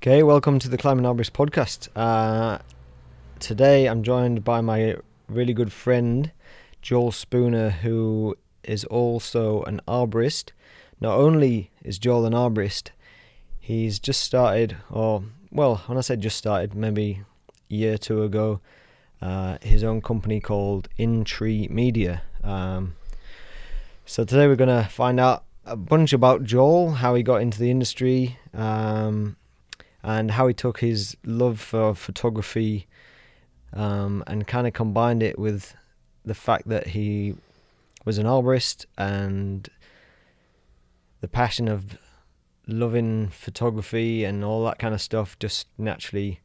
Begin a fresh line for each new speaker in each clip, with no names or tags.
Okay, welcome to the Climbing Arborist podcast. Today I'm joined by my really good friend, Joel Spooner, who is also an arborist. Not only is Joel an arborist, he's just started, when I say just started, maybe a year or two ago, his own company called InTree Media. So today we're going to find out a bunch about Joel, how he got into the industry, and how he took his love for photography and kind of combined it with the fact that he was an arborist and the passion of loving photography and all that kind of stuff just naturally,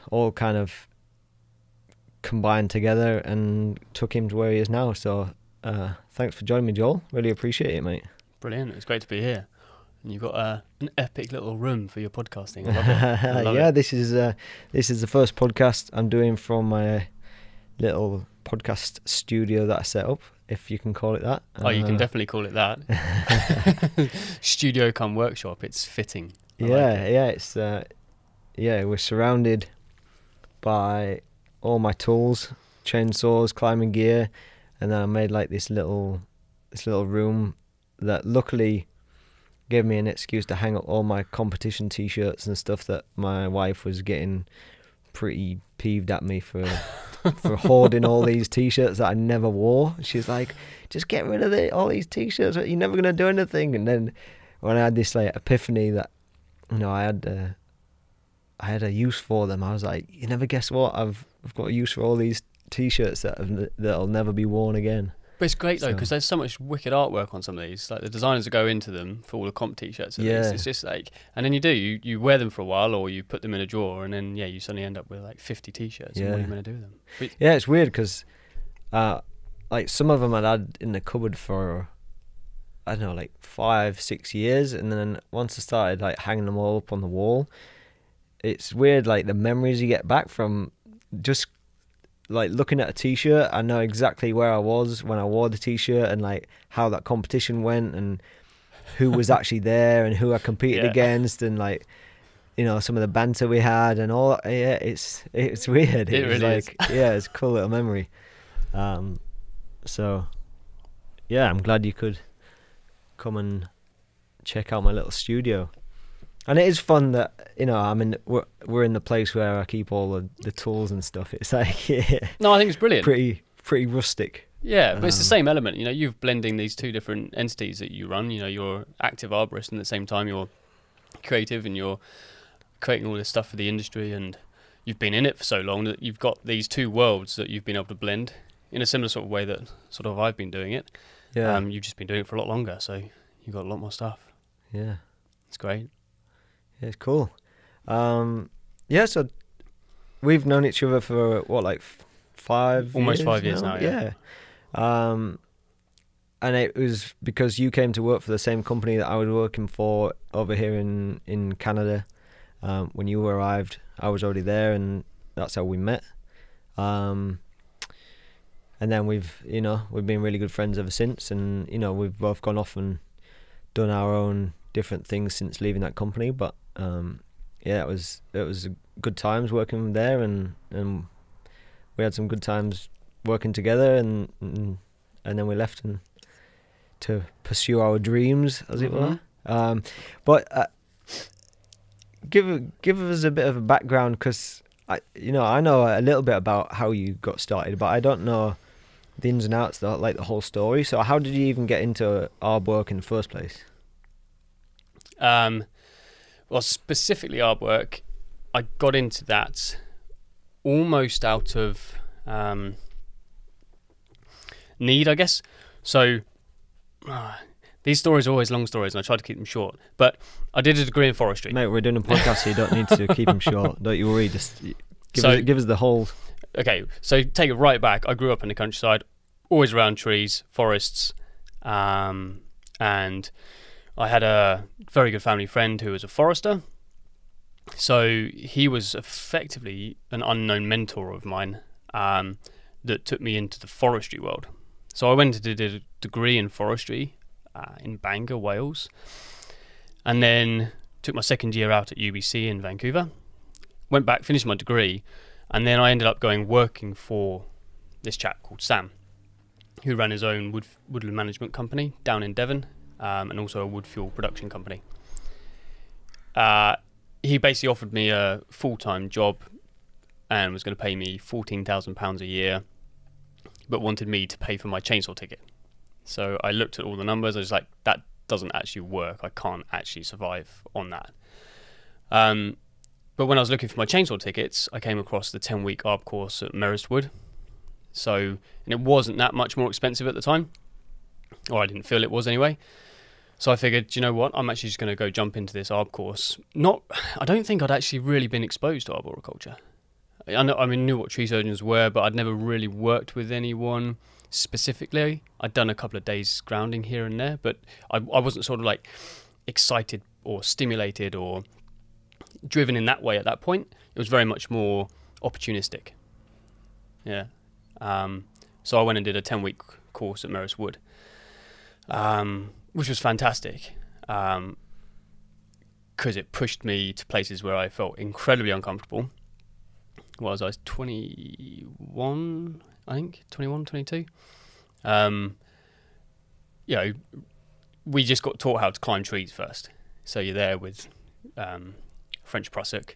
all kind of combined together and took him to where he is now. So thanks for joining me, Joel. Really appreciate it, mate.
Brilliant. It's great to be here. And you've got an epic little room for your podcasting. I love it.
This is the first podcast I'm doing from my little podcast studio that I set up, if you can call it that.
You can definitely call it that. Studio come workshop. It's fitting.
It's we're surrounded by all my tools, chainsaws, climbing gear, and then I made like this little room that luckily gave me an excuse to hang up all my competition t-shirts and stuff that my wife was getting pretty peeved at me for hoarding all these t-shirts that I never wore. She's like, just get rid of all these t-shirts, you're never going to do anything. And then when I had this like epiphany that I had a use for them, I was like, you never guess what, I've got a use for all these t-shirts that'll never be worn again.
But it's great though, because there's so much wicked artwork on some of these. Like the designers that go into them for all the comp t-shirts. It's just like, and then you wear them for a while, or you put them in a drawer, and then you suddenly end up with like 50 t-shirts. And what are you going to do with them? But
it's weird because, like some of them I'd had in the cupboard for, I don't know, like 5-6 years, and then once I started like hanging them all up on the wall, it's weird. Like the memories you get back from just like looking at a t-shirt. I know exactly where I was when I wore the t-shirt and like how that competition went and who was actually there and who I competed against and like some of the banter we had and all that. It's weird.
It really
like it's a cool little memory. So I'm glad you could come and check out my little studio. And it is fun that we're in the place where I keep all the tools and stuff. It's like
no, I think it's brilliant.
Pretty rustic.
Yeah, but it's the same element. You're blending these two different entities that you run. You're active arborist, and at the same time you're creative and you're creating all this stuff for the industry. And you've been in it for so long that you've got these two worlds that you've been able to blend in a similar sort of way that sort of I've been doing it. Yeah. You've just been doing it for a lot longer, so you've got a lot more stuff.
Yeah,
it's great.
Yeah, it's cool. So we've known each other for like 5
almost
years
5 years now.
Yeah. And it was because you came to work for the same company that I was working for over here in Canada. When you arrived, I was already there, and that's how we met. And then we've been really good friends ever since, and we've both gone off and done our own different things since leaving that company. But it was good times working there, and we had some good times working together, and then we left to pursue our dreams, as it were. But give us a bit of a background, because I know a little bit about how you got started, but I don't know the ins and outs, the whole story. So how did you even get into arb work in the first place?
Well, specifically artwork, I got into that almost out of need, I guess. So these stories are always long stories, and I try to keep them short. But I did a degree in forestry.
Mate, we're doing a podcast, so you don't need to keep them short. Don't you worry. Just give us the whole.
Okay, so take it right back. I grew up in the countryside, always around trees, forests, and I had a very good family friend who was a forester. So he was effectively an unknown mentor of mine that took me into the forestry world. So I went and did a degree in forestry in Bangor, Wales. And then took my second year out at UBC in Vancouver, went back, finished my degree, and then I ended up working for this chap called Sam, who ran his own woodland management company down in Devon, and also a wood fuel production company. He basically offered me a full-time job and was going to pay me £14,000 a year, but wanted me to pay for my chainsaw ticket. So I looked at all the numbers. I was like, that doesn't actually work. I can't actually survive on that. But when I was looking for my chainsaw tickets, I came across the 10-week ARB course at Merest Wood. And it wasn't that much more expensive at the time, or I didn't feel it was anyway. So I figured, do you know what? I'm actually just going to go jump into this ARB course. I don't think I'd actually really been exposed to arboriculture. I knew what tree surgeons were, but I'd never really worked with anyone specifically. I'd done a couple of days grounding here and there, but I wasn't sort of like excited or stimulated or driven in that way at that point. It was very much more opportunistic. Yeah. So I went and did a 10-week course at Merest Wood, which was fantastic, because it pushed me to places where I felt incredibly uncomfortable. I was 21, I think, 21, 22. We just got taught how to climb trees first. So you're there with French Prusik,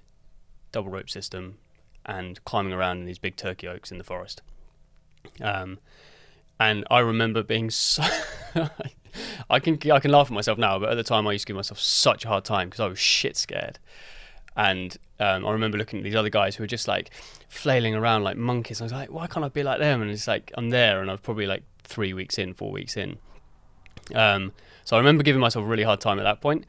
double rope system, and climbing around in these big turkey oaks in the forest. And I remember being so... I can laugh at myself now, but at the time I used to give myself such a hard time because I was shit scared. And I remember looking at these other guys who were just like flailing around like monkeys. I was like, why can't I be like them? And it's like, I'm there, and I was probably like 4 weeks in. So I remember giving myself a really hard time at that point,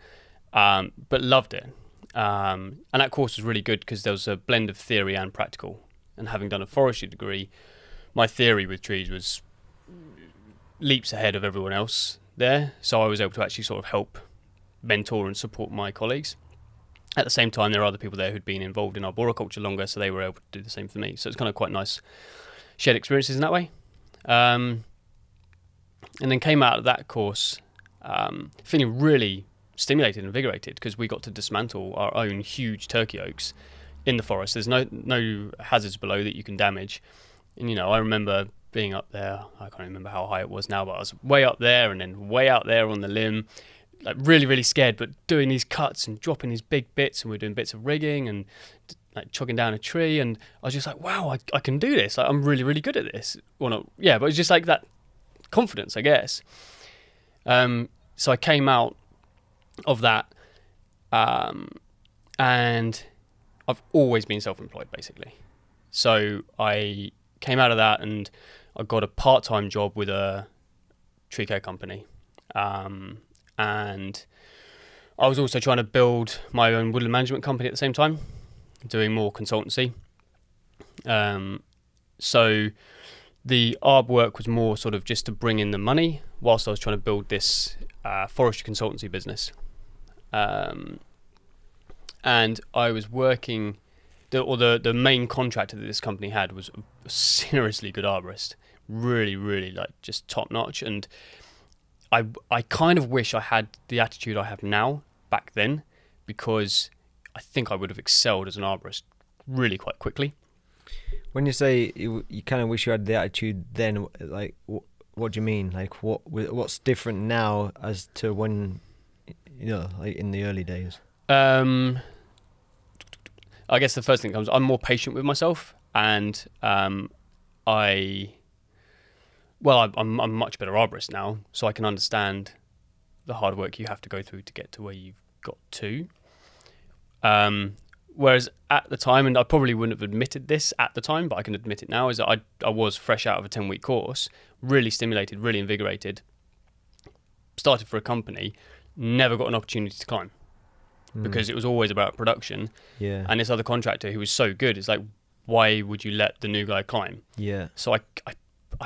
but loved it. And that course was really good because there was a blend of theory and practical. And having done a forestry degree, my theory with trees was leaps ahead of everyone else there. So I was able to actually sort of help mentor and support my colleagues. At the same time, there are other people there who'd been involved in arboriculture longer, so they were able to do the same for me. So it's kind of quite nice shared experiences in that way. And then came out of that course feeling really stimulated and invigorated because we got to dismantle our own huge turkey oaks in the forest. There's no hazards below that you can damage. And, I remember being up there. I can't remember how high it was now, but I was way up there and then way out there on the limb. Like really, really scared, but doing these cuts and dropping these big bits, and we're doing bits of rigging and like chopping down a tree, and I was just like, wow, I can do this. Like, I'm really, really good at this. Well, not, yeah, but it's just like that confidence, I guess. So I came out of that, and I've always been self-employed, basically. So I came out of that, and I got a part-time job with a tree care company. And I was also trying to build my own woodland management company at the same time, doing more consultancy. So the ARB work was more sort of just to bring in the money whilst I was trying to build this forestry consultancy business. And I was working, the main contractor that this company had was a seriously good arborist, really, really like just top notch. And I kind of wish I had the attitude I have now back then, because I think I would have excelled as an arborist really quite quickly.
When you say you kind of wish you had the attitude then, like what do you mean? Like what's different now as to when, like in the early days?
I guess the first thing that comes, I'm more patient with myself, and I'm a much better arborist now, so I can understand the hard work you have to go through to get to where you've got to. Whereas at the time, and I probably wouldn't have admitted this at the time, but I can admit it now, is that I was fresh out of a 10-week course, really stimulated, really invigorated, started for a company, never got an opportunity to climb because it was always about production.
Yeah.
And this other contractor who was so good, it's like, why would you let the new guy climb? Yeah. So I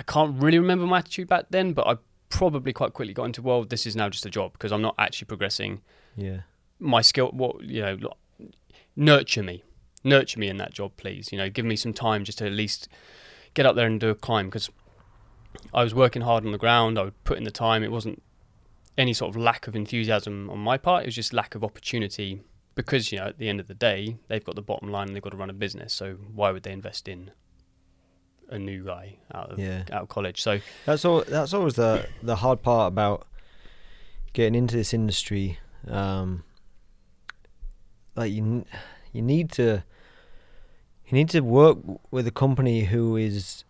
can't really remember my attitude back then, but I probably quite quickly got into, well, this is now just a job because I'm not actually progressing.
Yeah.
My skill, nurture me in that job, please. Give me some time just to at least get up there and do a climb, because I was working hard on the ground. I would put in the time. It wasn't any sort of lack of enthusiasm on my part. It was just lack of opportunity, because at the end of the day, they've got the bottom line and they've got to run a business. So why would they invest in a new guy out of college? So
that's always the hard part about getting into this industry. Like you need to work with a company who is,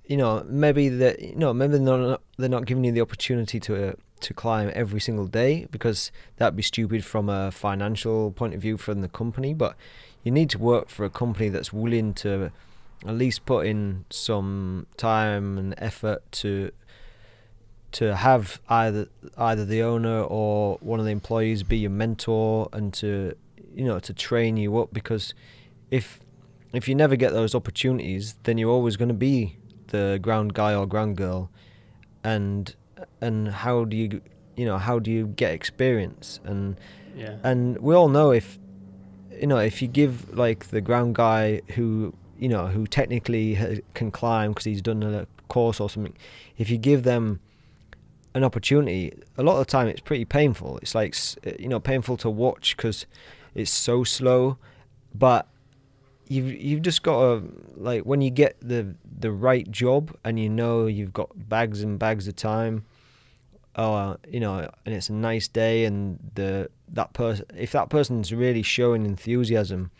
maybe they're not giving you the opportunity to climb every single day, because that'd be stupid from a financial point of view from the company. But you need to work for a company that's willing to at least put in some time and effort to have either the owner or one of the employees be your mentor, and to train you up. Because if you never get those opportunities, then you're always going to be the ground guy or ground girl, and how do you get experience? And we all know, if you give like the ground guy who technically can climb because he's done a course or something, if you give them an opportunity, a lot of the time it's pretty painful. It's like painful to watch because it's so slow. But you've just got to, like, when you get the right job and you've got bags and bags of time, and it's a nice day, and if that person's really showing enthusiasm,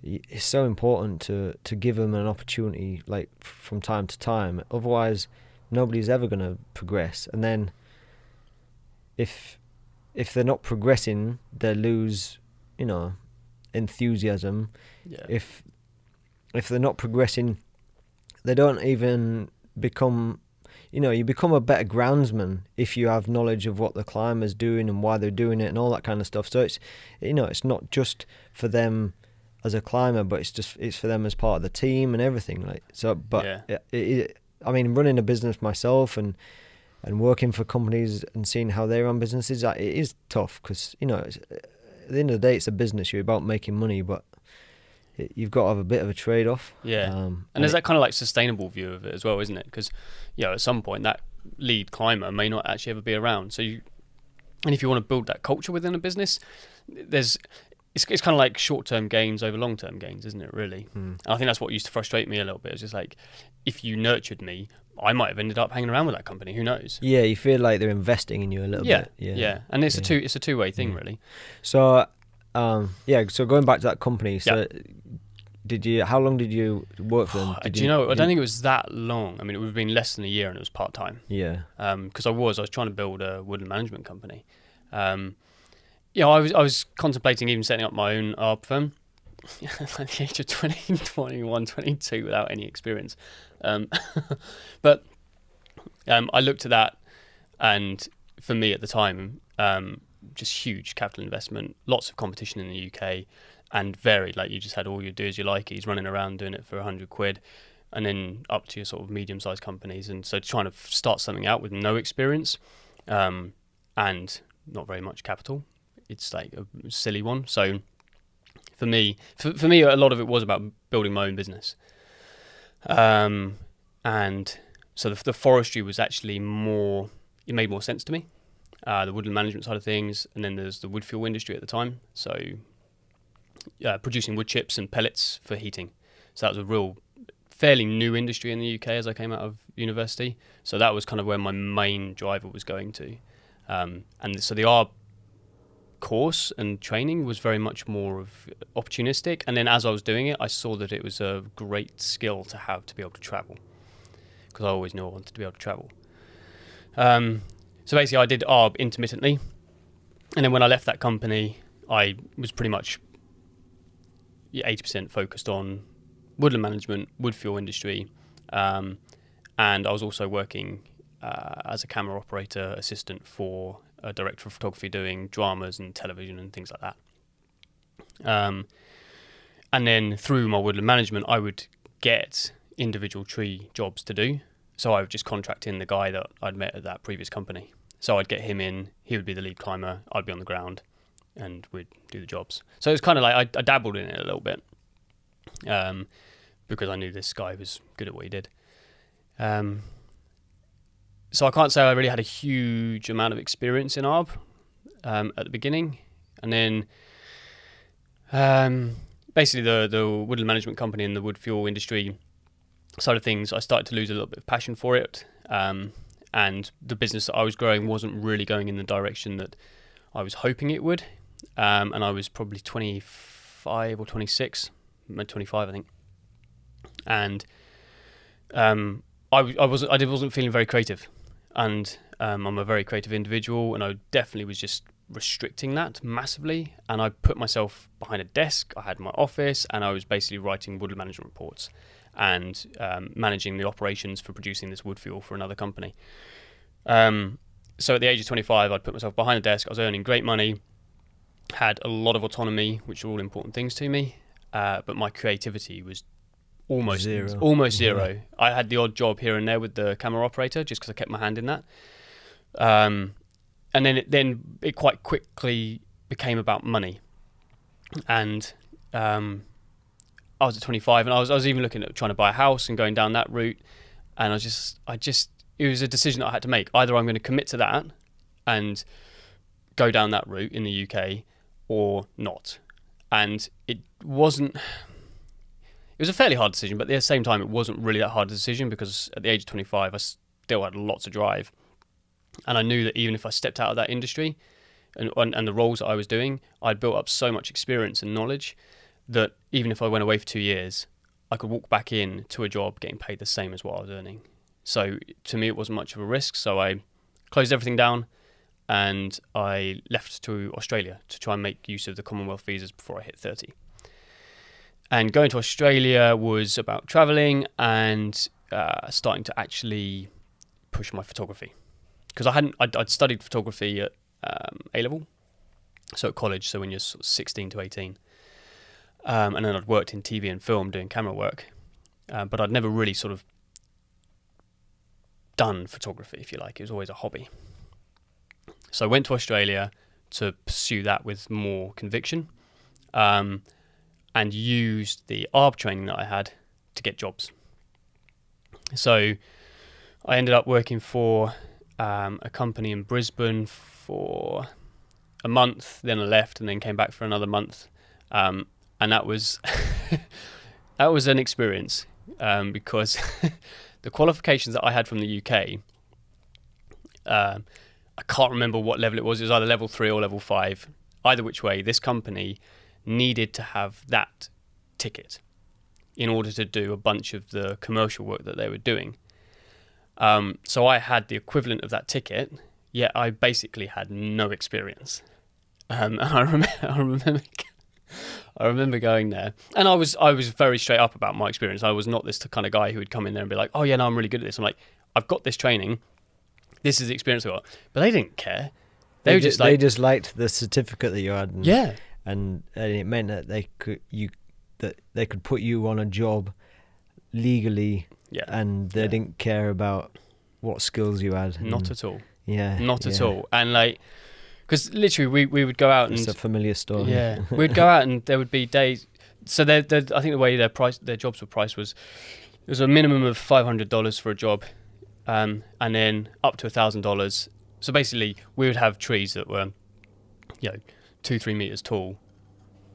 it's so important to give them an opportunity, like, from time to time. Otherwise, nobody's ever going to progress. And then if they're not progressing, they lose enthusiasm. If they're not progressing, they don't even become, you become a better groundsman if you have knowledge of what the climber's doing and why they're doing it and all that kind of stuff. So it's it's not just for them as a climber, but it's for them as part of the team and everything. Like, so, but I mean, running a business myself and working for companies and seeing how they run businesses, it is tough, because at the end of the day, it's a business. You're about making money, but you've got to have a bit of a trade-off.
And there's that kind of like sustainable view of it as well, isn't it? Because at some point that lead climber may not actually ever be around. And if you want to build that culture within a business, it's kind of like short-term gains over long-term gains, isn't it, really? And I think that's what used to frustrate me a little bit. It's just like, if you nurtured me, I might have ended up hanging around with that company. Who knows? Yeah,
you feel like they're investing in you a little bit.
Yeah. And it's a two-way thing, really.
So, so going back to that company, so how long did you work for them? I
don't think it was that long. I mean, it would have been less than a year, and it was part-time.
Yeah.
Because I was trying to build a woodland management company. I was contemplating even setting up my own ARB firm at the age of 20, 21, 22 without any experience. But I looked at that, and for me at the time, just huge capital investment, lots of competition in the UK, and varied. Like, you just had all your do as you like. He's running around doing it for £100, and then up to your sort of medium-sized companies. And so trying to start something out with no experience and not very much capital, it's like a silly one. So for me, a lot of it was about building my own business. And so the forestry was actually it made more sense to me. The woodland management side of things, and then there's the wood fuel industry at the time. So producing wood chips and pellets for heating. So that was a fairly new industry in the UK as I came out of university. So that was kind of where my main driver was going to. And so the ARB course and training was very much more of opportunistic. And then as I was doing it, I saw that it was a great skill to have to be able to travel, because I always knew I wanted to be able to travel. So basically I did ARB intermittently. And then when I left that company, I was pretty much 80% focused on woodland management, wood fuel industry. And I was also working as a camera operator assistant for a director of photography, doing dramas and television and things like that. And then through my woodland management, I would get individual tree jobs to do. So I would just contract in the guy that I'd met at that previous company. So I'd get him in, he would be the lead climber, I'd be on the ground, and we'd do the jobs. So it was kind of like I dabbled in it a little bit, because I knew this guy was good at what he did. so I can't say I really had a huge amount of experience in ARB at the beginning, and then basically the woodland management company and the wood fuel industry side of things, I started to lose a little bit of passion for it, and the business that I was growing wasn't really going in the direction that I was hoping it would, and I was probably 25 or 26, 25 I think, and I wasn't feeling very creative, and I'm a very creative individual, and I definitely was just restricting that massively. And I put myself behind a desk. I had my office, and I was basically writing woodland management reports and managing the operations for producing this wood fuel for another company. So at the age of 25, I'd put myself behind a desk. I was earning great money, had a lot of autonomy, which are all important things to me, but my creativity was almost zero. I had the odd job here and there with the camera operator just because I kept my hand in that. And then it quite quickly became about money. And I was at 25, and I was even looking at trying to buy a house and going down that route. And it was a decision that I had to make. Either I'm going to commit to that and go down that route in the UK or not. And it was a fairly hard decision, but at the same time, it wasn't really that hard a decision, because at the age of 25, I still had lots of drive. And I knew that even if I stepped out of that industry and the roles that I was doing, I'd built up so much experience and knowledge that even if I went away for 2 years, I could walk back in to a job getting paid the same as what I was earning. So to me, it wasn't much of a risk. So I closed everything down and I left to Australia to try and make use of the Commonwealth visas before I hit 30. And going to Australia was about traveling and starting to actually push my photography. Because I'd studied photography at A-level, so at college, so when you're sort of 16 to 18. And then I'd worked in TV and film doing camera work, but I'd never really sort of done photography, if you like. It was always a hobby. So I went to Australia to pursue that with more conviction, and used the ARB training that I had to get jobs. So I ended up working for a company in Brisbane for a month, then I left, and then came back for another month, and that was that was an experience, because the qualifications that I had from the UK, I can't remember what level it was. It was either level 3 or level 5. Either which way, this company needed to have that ticket in order to do a bunch of the commercial work that they were doing. So I had the equivalent of that ticket, yet I basically had no experience. And I remember going there, and I was very straight up about my experience. I was not this kind of guy who would come in there and be like, "Oh yeah, no, I'm really good at this." I'm like, "I've got this training. This is the experience I got." But they didn't care. They
just liked the certificate that you had. And it meant that they could put you on a job legally. Yeah. And they didn't care about what skills you had.
Not at all.
Yeah.
Not at all. And like, because literally we would go out and...
It's a familiar story.
Yeah. We'd go out and there would be days... So I think the way their jobs were priced was, it was a minimum of $500 for a job, and then up to $1,000. So basically we would have trees that were, 2-3 meters tall,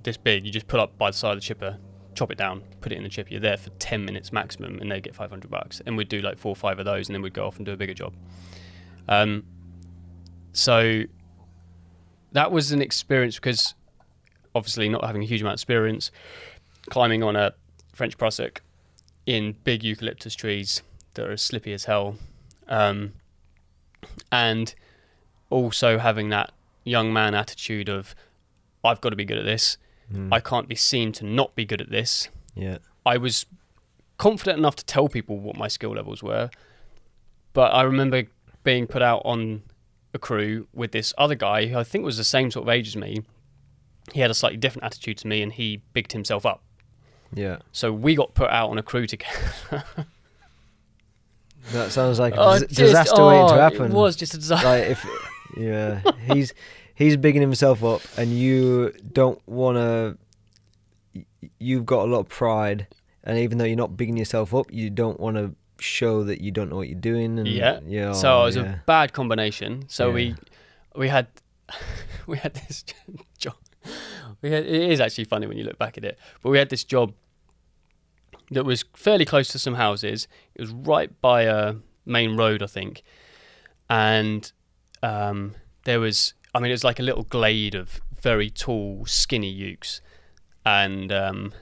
this big. You just put up by the side of the chipper, chop it down, put it in the chip. You're there for 10 minutes maximum, and they get $500. And we'd do like 4 or 5 of those, and then we'd go off and do a bigger job. So that was an experience, because obviously not having a huge amount of experience, climbing on a French Prussic in big eucalyptus trees that are slippy as hell, and also having that young man attitude of, I've got to be good at this. I can't be seen to not be good at this.
Yeah.
I was confident enough to tell people what my skill levels were, but I remember being put out on a crew with this other guy who I think was the same sort of age as me. He had a slightly different attitude to me, and he bigged himself up.
Yeah.
So we got put out on a crew together.
That sounds like a disaster waiting to happen.
It was just a disaster.
Like he's bigging himself up, and you don't want to. You've got a lot of pride, and even though you're not bigging yourself up, you don't want to show that you don't know what you're doing. And
yeah. So it was a bad combination. So we had we had this job. It is actually funny when you look back at it. But we had this job that was fairly close to some houses. It was right by a main road, I think. And there was, I mean, it was like a little glade of very tall, skinny ukes. And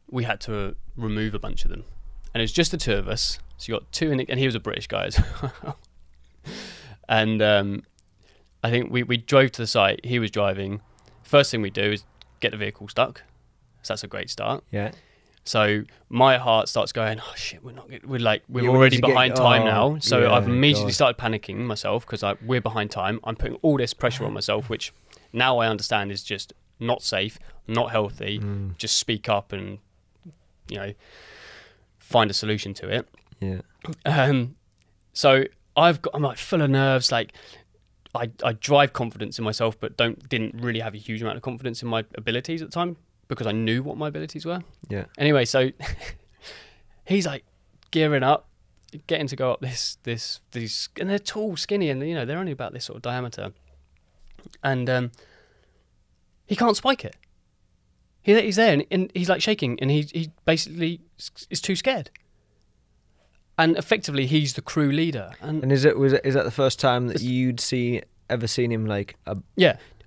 we had to remove a bunch of them. And it was just the two of us. So you got two, and he was a British guy as well. And I think we drove to the site. He was driving. First thing we do is get the vehicle stuck. So that's a great start.
Yeah.
So my heart starts going, oh shit, we're already behind time now. So I've immediately started panicking myself because we're behind time. I'm putting all this pressure on myself, which now I understand is just not safe, not healthy. Just speak up and, find a solution to it.
Yeah.
So I'm like full of nerves. Like I drive confidence in myself, but didn't really have a huge amount of confidence in my abilities at the time because I knew what my abilities were.
Yeah.
Anyway, so he's like gearing up, getting to go up these, and they're tall, skinny, and they're only about this sort of diameter, and he can't spike it. He's there, and he's like shaking, and he basically is too scared. And effectively, he's the crew leader. And
is that the first time that you'd ever seen him like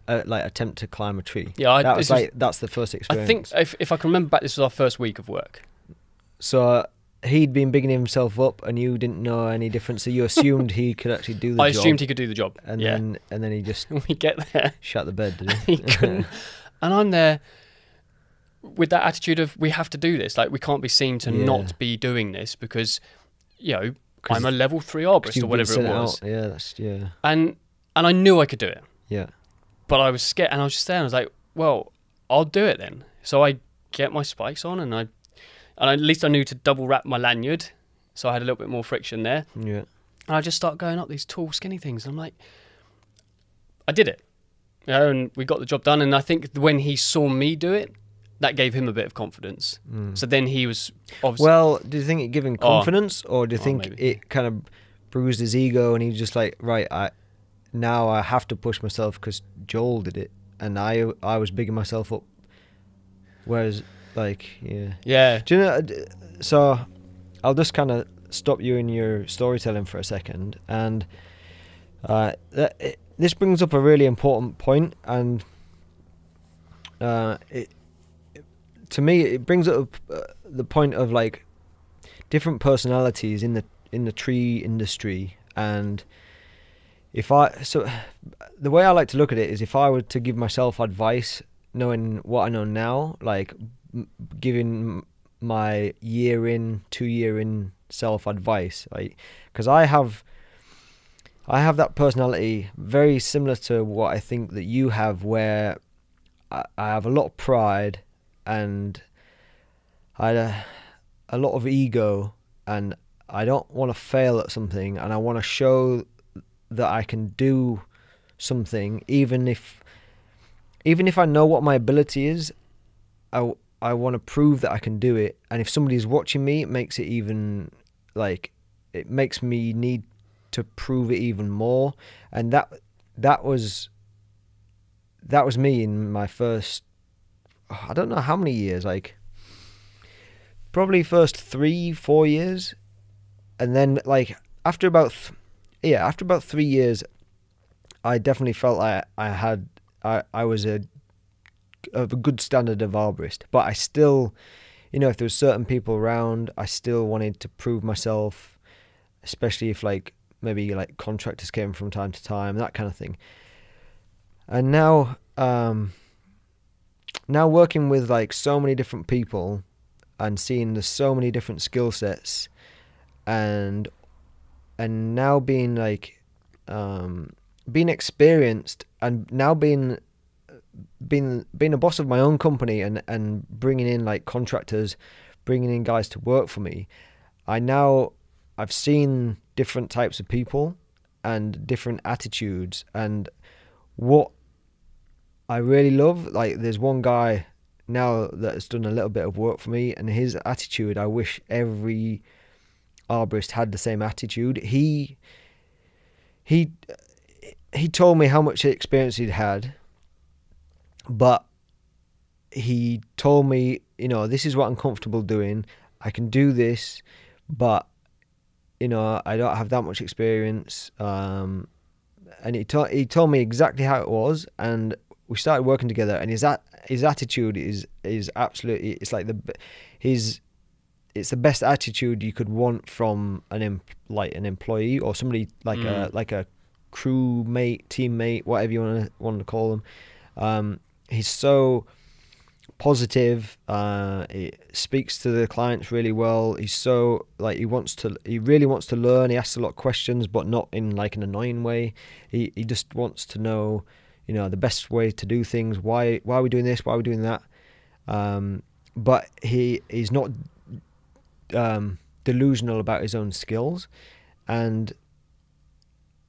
attempt to climb a tree?
Yeah,
that's the first experience.
I think if I can remember back, this was our first week of work.
So he'd been bigging himself up, and you didn't know any difference. So you assumed he could actually do the job.
I assumed he could do the job,
and then he just
we get there,
shut the bed. Did he?
He couldn't. And I'm there with that attitude of we have to do this. Like we can't be seen to not be doing this because. I'm a level 3 arborist or whatever it was. And I knew I could do it.
Yeah.
But I was scared, and I was just there, and I was like, well, I'll do it then. So I get my spikes on, and at least I knew to double wrap my lanyard, so I had a little bit more friction there.
Yeah.
And I just start going up these tall, skinny things. And I'm like, I did it. And we got the job done. And I think when he saw me do it, that gave him a bit of confidence. So then he was obviously...
Well, do you think it gave him confidence, or do you think
maybe.
it kind of bruised his ego, and he's just like, right, now I have to push myself because Joel did it, and I was bigging myself up. Whereas,
yeah.
Do you know? So I'll just kind of stop you in your storytelling for a second, and this brings up a really important point, and to me, it brings up the point of like different personalities in the tree industry. And so the way I like to look at it is, if I were to give myself advice, knowing what I know now, like giving my 2-year in self advice, right? Because I have that personality very similar to what I think that you have, where I have a lot of pride. And I had a lot of ego, and I don't want to fail at something, and I want to show that I can do something, even if I know what my ability is. I want to prove that I can do it, and if somebody's watching me, it makes me need to prove it even more. And that was me in my first, I don't know how many years, like probably first 3-4 years, and then like after about 3 years, I definitely felt like I was of a good standard of arborist. But I still, if there was certain people around, I still wanted to prove myself, especially if maybe contractors came from time to time, that kind of thing. And now working with so many different people and seeing there's so many different skill sets, and now being being experienced, and now being a boss of my own company, and bringing in contractors, bringing in guys to work for me, I've seen different types of people and different attitudes. And what I really love, there's one guy now that has done a little bit of work for me, and his attitude, I wish every arborist had the same attitude. He told me how much experience he'd had, but he told me, this is what I'm comfortable doing. I can do this, but I don't have that much experience. And he told me exactly how it was, and we started working together. And his attitude is absolutely, it's like it's the best attitude you could want from an employee or somebody like a crewmate, teammate, whatever you want to call them. He's so positive. He speaks to the clients really well. He's so he really wants to learn. He asks a lot of questions, but not in like an annoying way. He just wants to know, the best way to do things. Why are we doing this? Why are we doing that? But he's not delusional about his own skills, and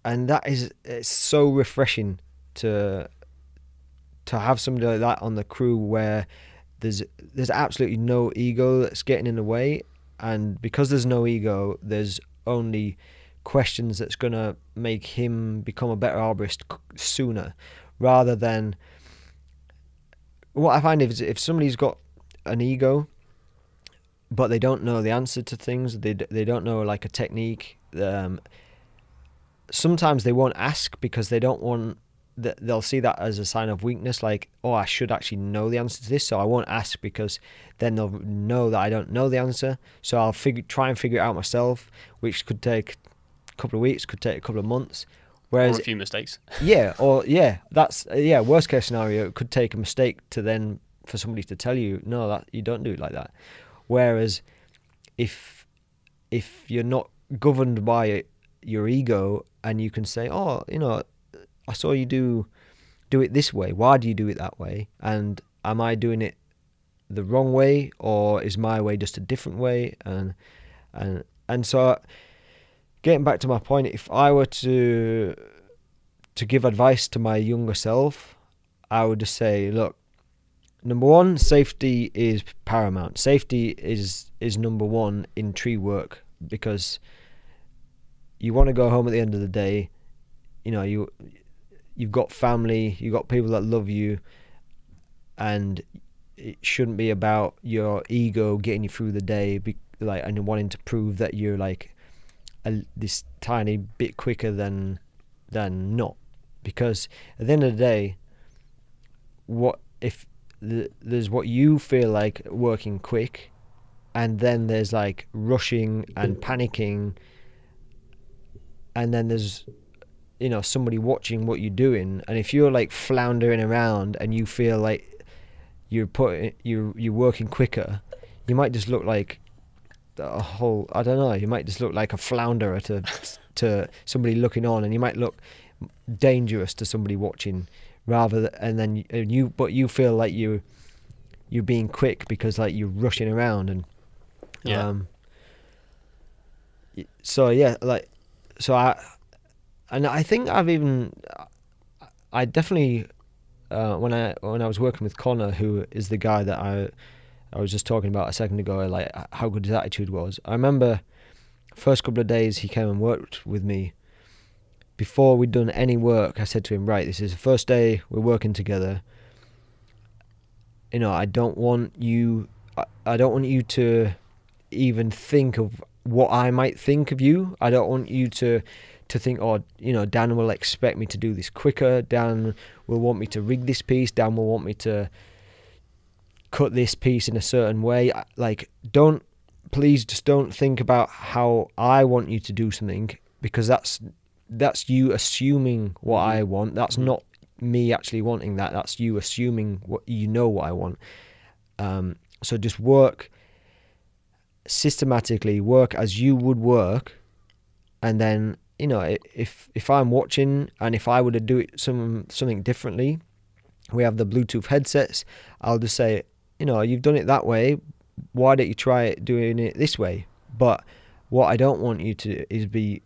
it's so refreshing to have somebody like that on the crew, where there's absolutely no ego that's getting in the way. And because there's no ego, there's only questions that's going to make him become a better arborist sooner, rather than what I find is if somebody's got an ego but they don't know the answer to things, they don't know like a technique, sometimes they won't ask because they don't want they'll see that as a sign of weakness, like, oh, I should actually know the answer to this, so I won't ask, because then they'll know that I don't know the answer. So I'll try and figure it out myself, which could take a couple of weeks, could take a couple of months. Whereas,
or a few mistakes.
That's worst case scenario. It could take a mistake for somebody to tell you, no, that you don't do it like that. Whereas if you're not governed by your ego, and you can say, oh, I saw you do it this way. Why do you do it that way? And am I doing it the wrong way, or is my way just a different way? And so, getting back to my point, if I were to give advice to my younger self, I would just say, look, number one, safety is paramount. Safety is number one in tree work, because you want to go home at the end of the day. You've got family, you've got people that love you, and it shouldn't be about your ego getting you through the day, and wanting to prove that you're like this tiny bit quicker than not. Because at the end of the day, there's what you feel like working quick, and then there's like rushing and panicking, and then there's somebody watching what you're doing. And if you're like floundering around and you feel like you're working quicker, you might just look like you might just look like a flounderer to somebody looking on, and you might look dangerous to somebody watching, but you feel like you're being quick because like you're rushing around. And I think I definitely when I was working with Connor, who is the guy that I was just talking about a second ago, like how good his attitude was. I remember first couple of days he came and worked with me. Before we'd done any work, I said to him, right, this is the first day we're working together. I don't want you to even think of what I might think of you. I don't want you to think, oh, Dan will expect me to do this quicker. Dan will want me to rig this piece. Dan will want me to cut this piece in a certain way. Like, please just don't think about how I want you to do something, because that's you assuming what I want. That's not me actually wanting that. That's you assuming what I want. So just work systematically, work as you would work, and then if I'm watching, and if I were to do it something differently, we have the Bluetooth headsets. I'll just say, you've done it that way. Why don't you try doing it this way? But what I don't want you to is be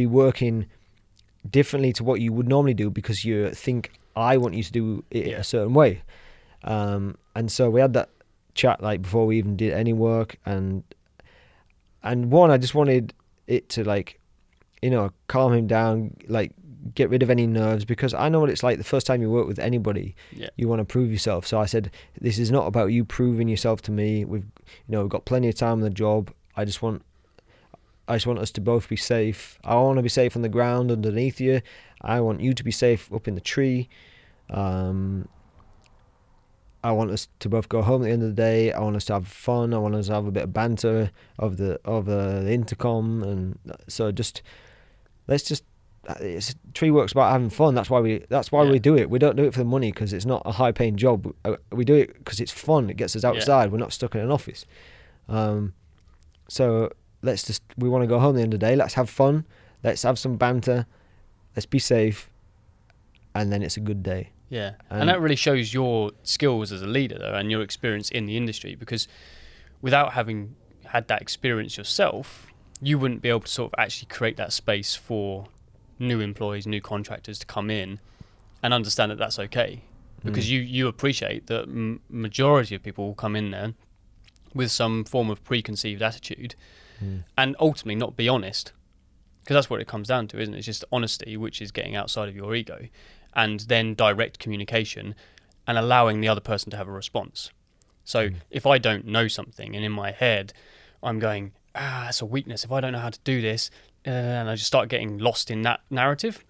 working differently to what you would normally do, because you think I want you to do it a certain way. And so we had that chat like before we even did any work, and and one, I just wanted it to, like, you know, calm him down, like get rid of any nerves, because I know what it's like the first time you work with anybody.
Yeah.
You want to prove yourself. So I said, this is not about you proving yourself to me. We've got plenty of time on the job. I just want us to both be safe. I want to be safe on the ground underneath you. I want you to be safe up in the tree. I want us to both go home at the end of the day. I want us to have fun. I want us to have a bit of banter over the intercom, and so tree work's about having fun. That's why we do it. We don't do it for the money, because it's not a high paying job. We do it because it's fun. It gets us outside. Yeah. We're not stuck in an office. So we want to go home at the end of the day. Let's have fun. Let's have some banter. Let's be safe, and then it's a good day.
Yeah, and that really shows your skills as a leader, though, and your experience in the industry, because without having had that experience yourself, you wouldn't be able to sort of actually create that space for new employees, new contractors to come in and understand that that's okay. Because you appreciate that majority of people will come in there with some form of preconceived attitude and ultimately not be honest. Because that's what it comes down to, isn't it? It's just honesty, which is getting outside of your ego, and then direct communication and allowing the other person to have a response. So if I don't know something and in my head I'm going, that's a weakness, if I don't know how to do this, and I just start getting lost in that narrative,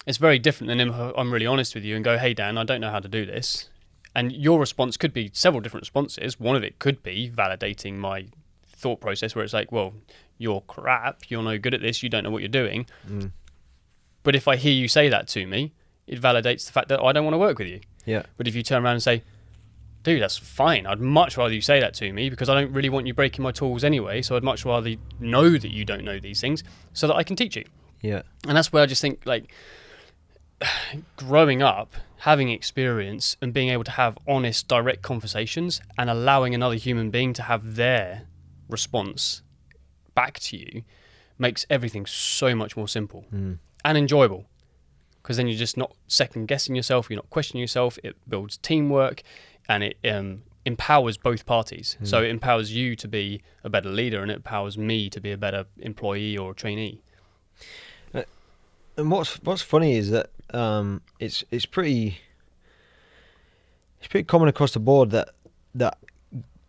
it's very different than if I'm really honest with you and go, hey Dan, I don't know how to do this. And your response could be several different responses. One of it could be validating my thought process, where it's like, well, you're crap, you're no good at this, you don't know what you're doing. But if I hear you say that to me, it validates the fact that I don't want to work with you. Yeah. But if you turn around and say, dude, that's fine, I'd much rather you say that to me, because I don't really want you breaking my tools anyway, so I'd much rather know that you don't know these things so that I can teach you. Yeah. And that's where I just think, like, growing up, having experience and being able to have honest, direct conversations and allowing another human being to have their response back to you makes everything so much more simple and enjoyable, because then you're just not second guessing yourself, you're not questioning yourself. It builds teamwork and it empowers both parties. So it empowers you to be a better leader, and it empowers me to be a better employee or trainee.
And what's funny is that it's pretty common across the board that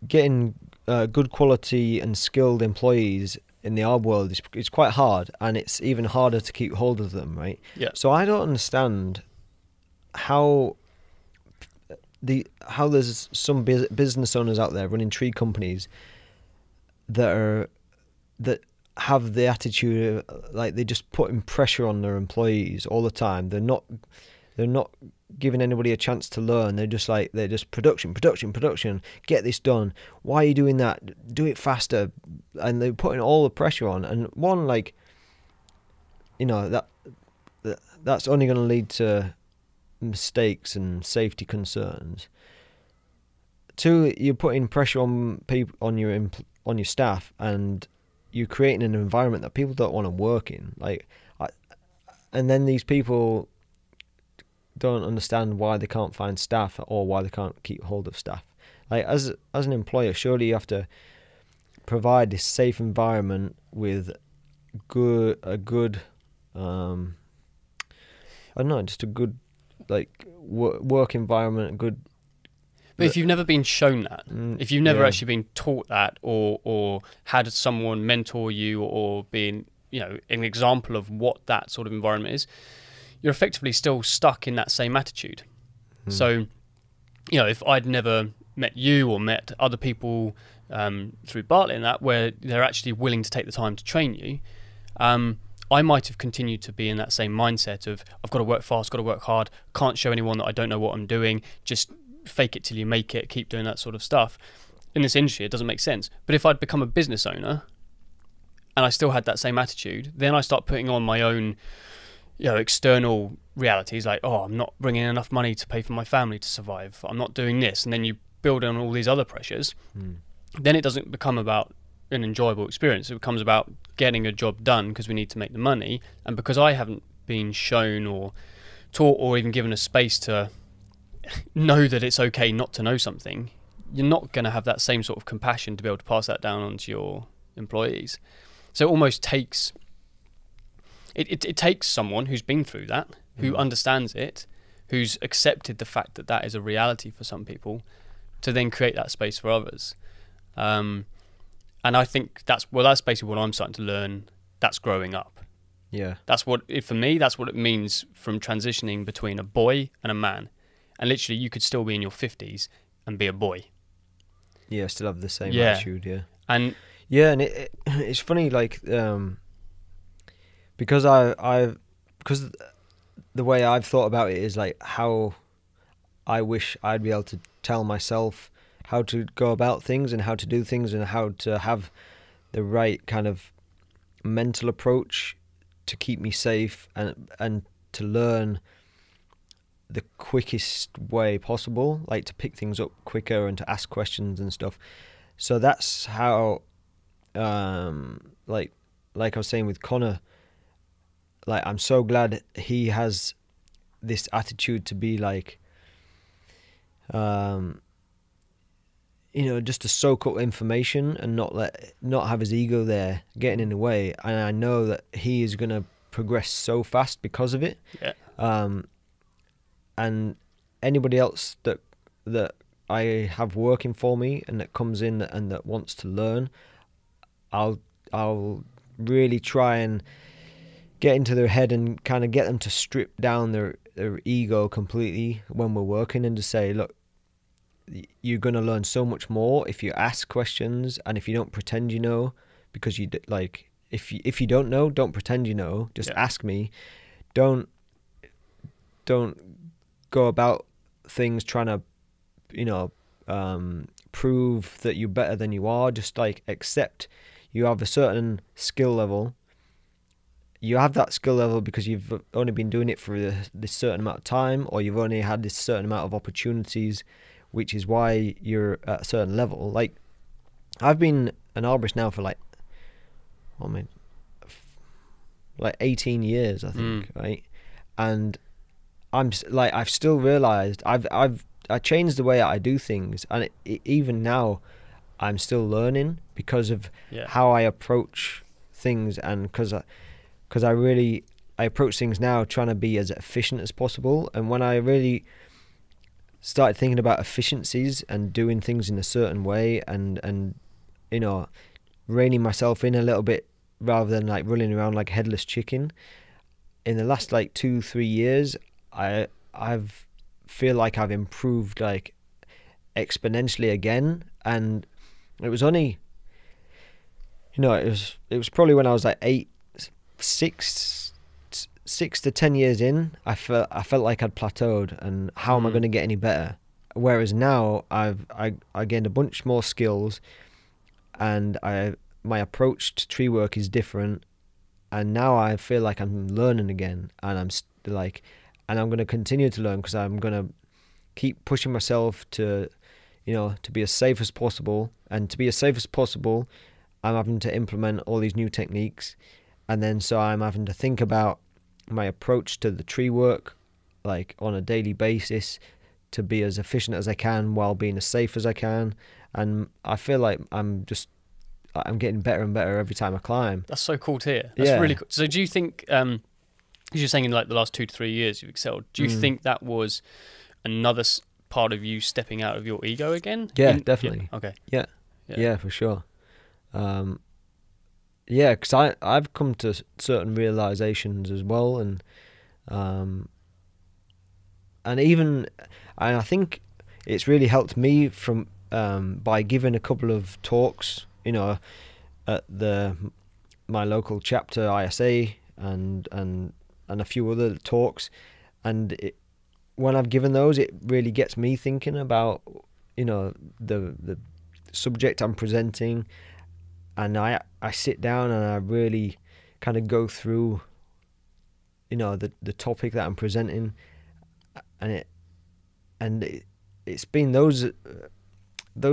getting good quality and skilled employees in the ARB world is quite hard, and it's even harder to keep hold of them, right? Yeah. So I don't understand how there's some business owners out there running tree companies that have the attitude of, like, they're just putting pressure on their employees all the time. They're not giving anybody a chance to learn. They're just production, get this done. Why are you doing that? Do it faster. And they're putting all the pressure on. And one, like, that's only going to lead to mistakes and safety concerns. Two, you're putting pressure on people, on your staff, and you're creating an environment that people don't want to work in. And then these people don't understand why they can't find staff, or why they can't keep hold of staff. Like, as an employer, surely you have to provide this safe environment with a good work environment, good.
But if you've never been shown that, if you've never actually been taught that, or had someone mentor you, or been, an example of what that sort of environment is, you're effectively still stuck in that same attitude. So, if I'd never met you or met other people through Bartlett and that, where they're actually willing to take the time to train you, I might have continued to be in that same mindset of, I've got to work fast, got to work hard, can't show anyone that I don't know what I'm doing, just fake it till you make it, keep doing that sort of stuff. In this industry, it doesn't make sense. But if I'd become a business owner and I still had that same attitude, then I start putting on my own external realities, like, I'm not bringing in enough money to pay for my family to survive, I'm not doing this, and then you build on all these other pressures. Then it doesn't become about an enjoyable experience. It becomes about getting a job done because we need to make the money, and because I haven't been shown or taught or even given a space to know that it's okay not to know something, you're not going to have that same sort of compassion to be able to pass that down onto your employees. So it almost takes it takes someone who's been through that, who understands it, who's accepted the fact that that is a reality for some people, to then create that space for others. And I think that's basically what I'm starting to learn. That's growing up.
Yeah.
For me, that's what it means from transitioning between a boy and a man. And literally, you could still be in your 50s and be a boy.
Yeah, still have the same attitude, yeah.
And
it's funny, like, because because the way I've thought about it is like how I wish I'd be able to tell myself how to go about things and how to do things and how to have the right kind of mental approach to keep me safe and to learn the quickest way possible, like to pick things up quicker and to ask questions and stuff. So that's how, like I was saying with Connor, like I'm so glad he has this attitude to be like, just to soak up information and not have his ego there getting in the way. And I know that he is going to progress so fast because of it.
yeah,
And anybody else that I have working for me and that comes in and that wants to learn, I'll really try and get into their head and kind of get them to strip down their ego completely when we're working, and to say, look, you're going to learn so much more if you ask questions and if you don't pretend you know, because if you don't know, don't pretend you know, just ask me. Don't go about things trying to prove that you're better than you are. Just like accept you have a certain skill level. You have that skill level because you've only been doing it for this certain amount of time, or you've only had this certain amount of opportunities, which is why you're at a certain level. Like, I've been an arborist now for like 18 years, I think, right? And I've still realized I changed the way I do things, and even now I'm still learning because of how I approach things, and because I approach things now trying to be as efficient as possible. And when I really started thinking about efficiencies and doing things in a certain way, and reining myself in a little bit rather than like running around like a headless chicken, in the last like 2-3 years, I've feel like I've improved like exponentially again. And it was only, it was probably when I was like 6 to 10 years in, I felt like I'd plateaued, and how am I going to get any better? Whereas now I gained a bunch more skills, and my approach to tree work is different, and now I feel like I'm learning again, and I'm going to continue to learn, because I'm going to keep pushing myself to be as safe as possible. And to be as safe as possible, I'm having to implement all these new techniques, and then so I'm having to think about my approach to the tree work like on a daily basis to be as efficient as I can while being as safe as I can. And I feel like I'm getting better and better every time I climb.
That's so cool to hear. That's really cool. So do you think, because you're saying in like the last 2 to 3 years you've excelled, do you think that was another part of you stepping out of your ego again?
Yeah, definitely.
Okay.
Yeah, for sure. Because I've come to certain realizations as well, and I think it's really helped me from by giving a couple of talks, at my local chapter ISA and a few other talks, and when I've given those, it really gets me thinking about the subject I'm presenting. And I sit down and I really kind of go through, the topic that I'm presenting, and it's been those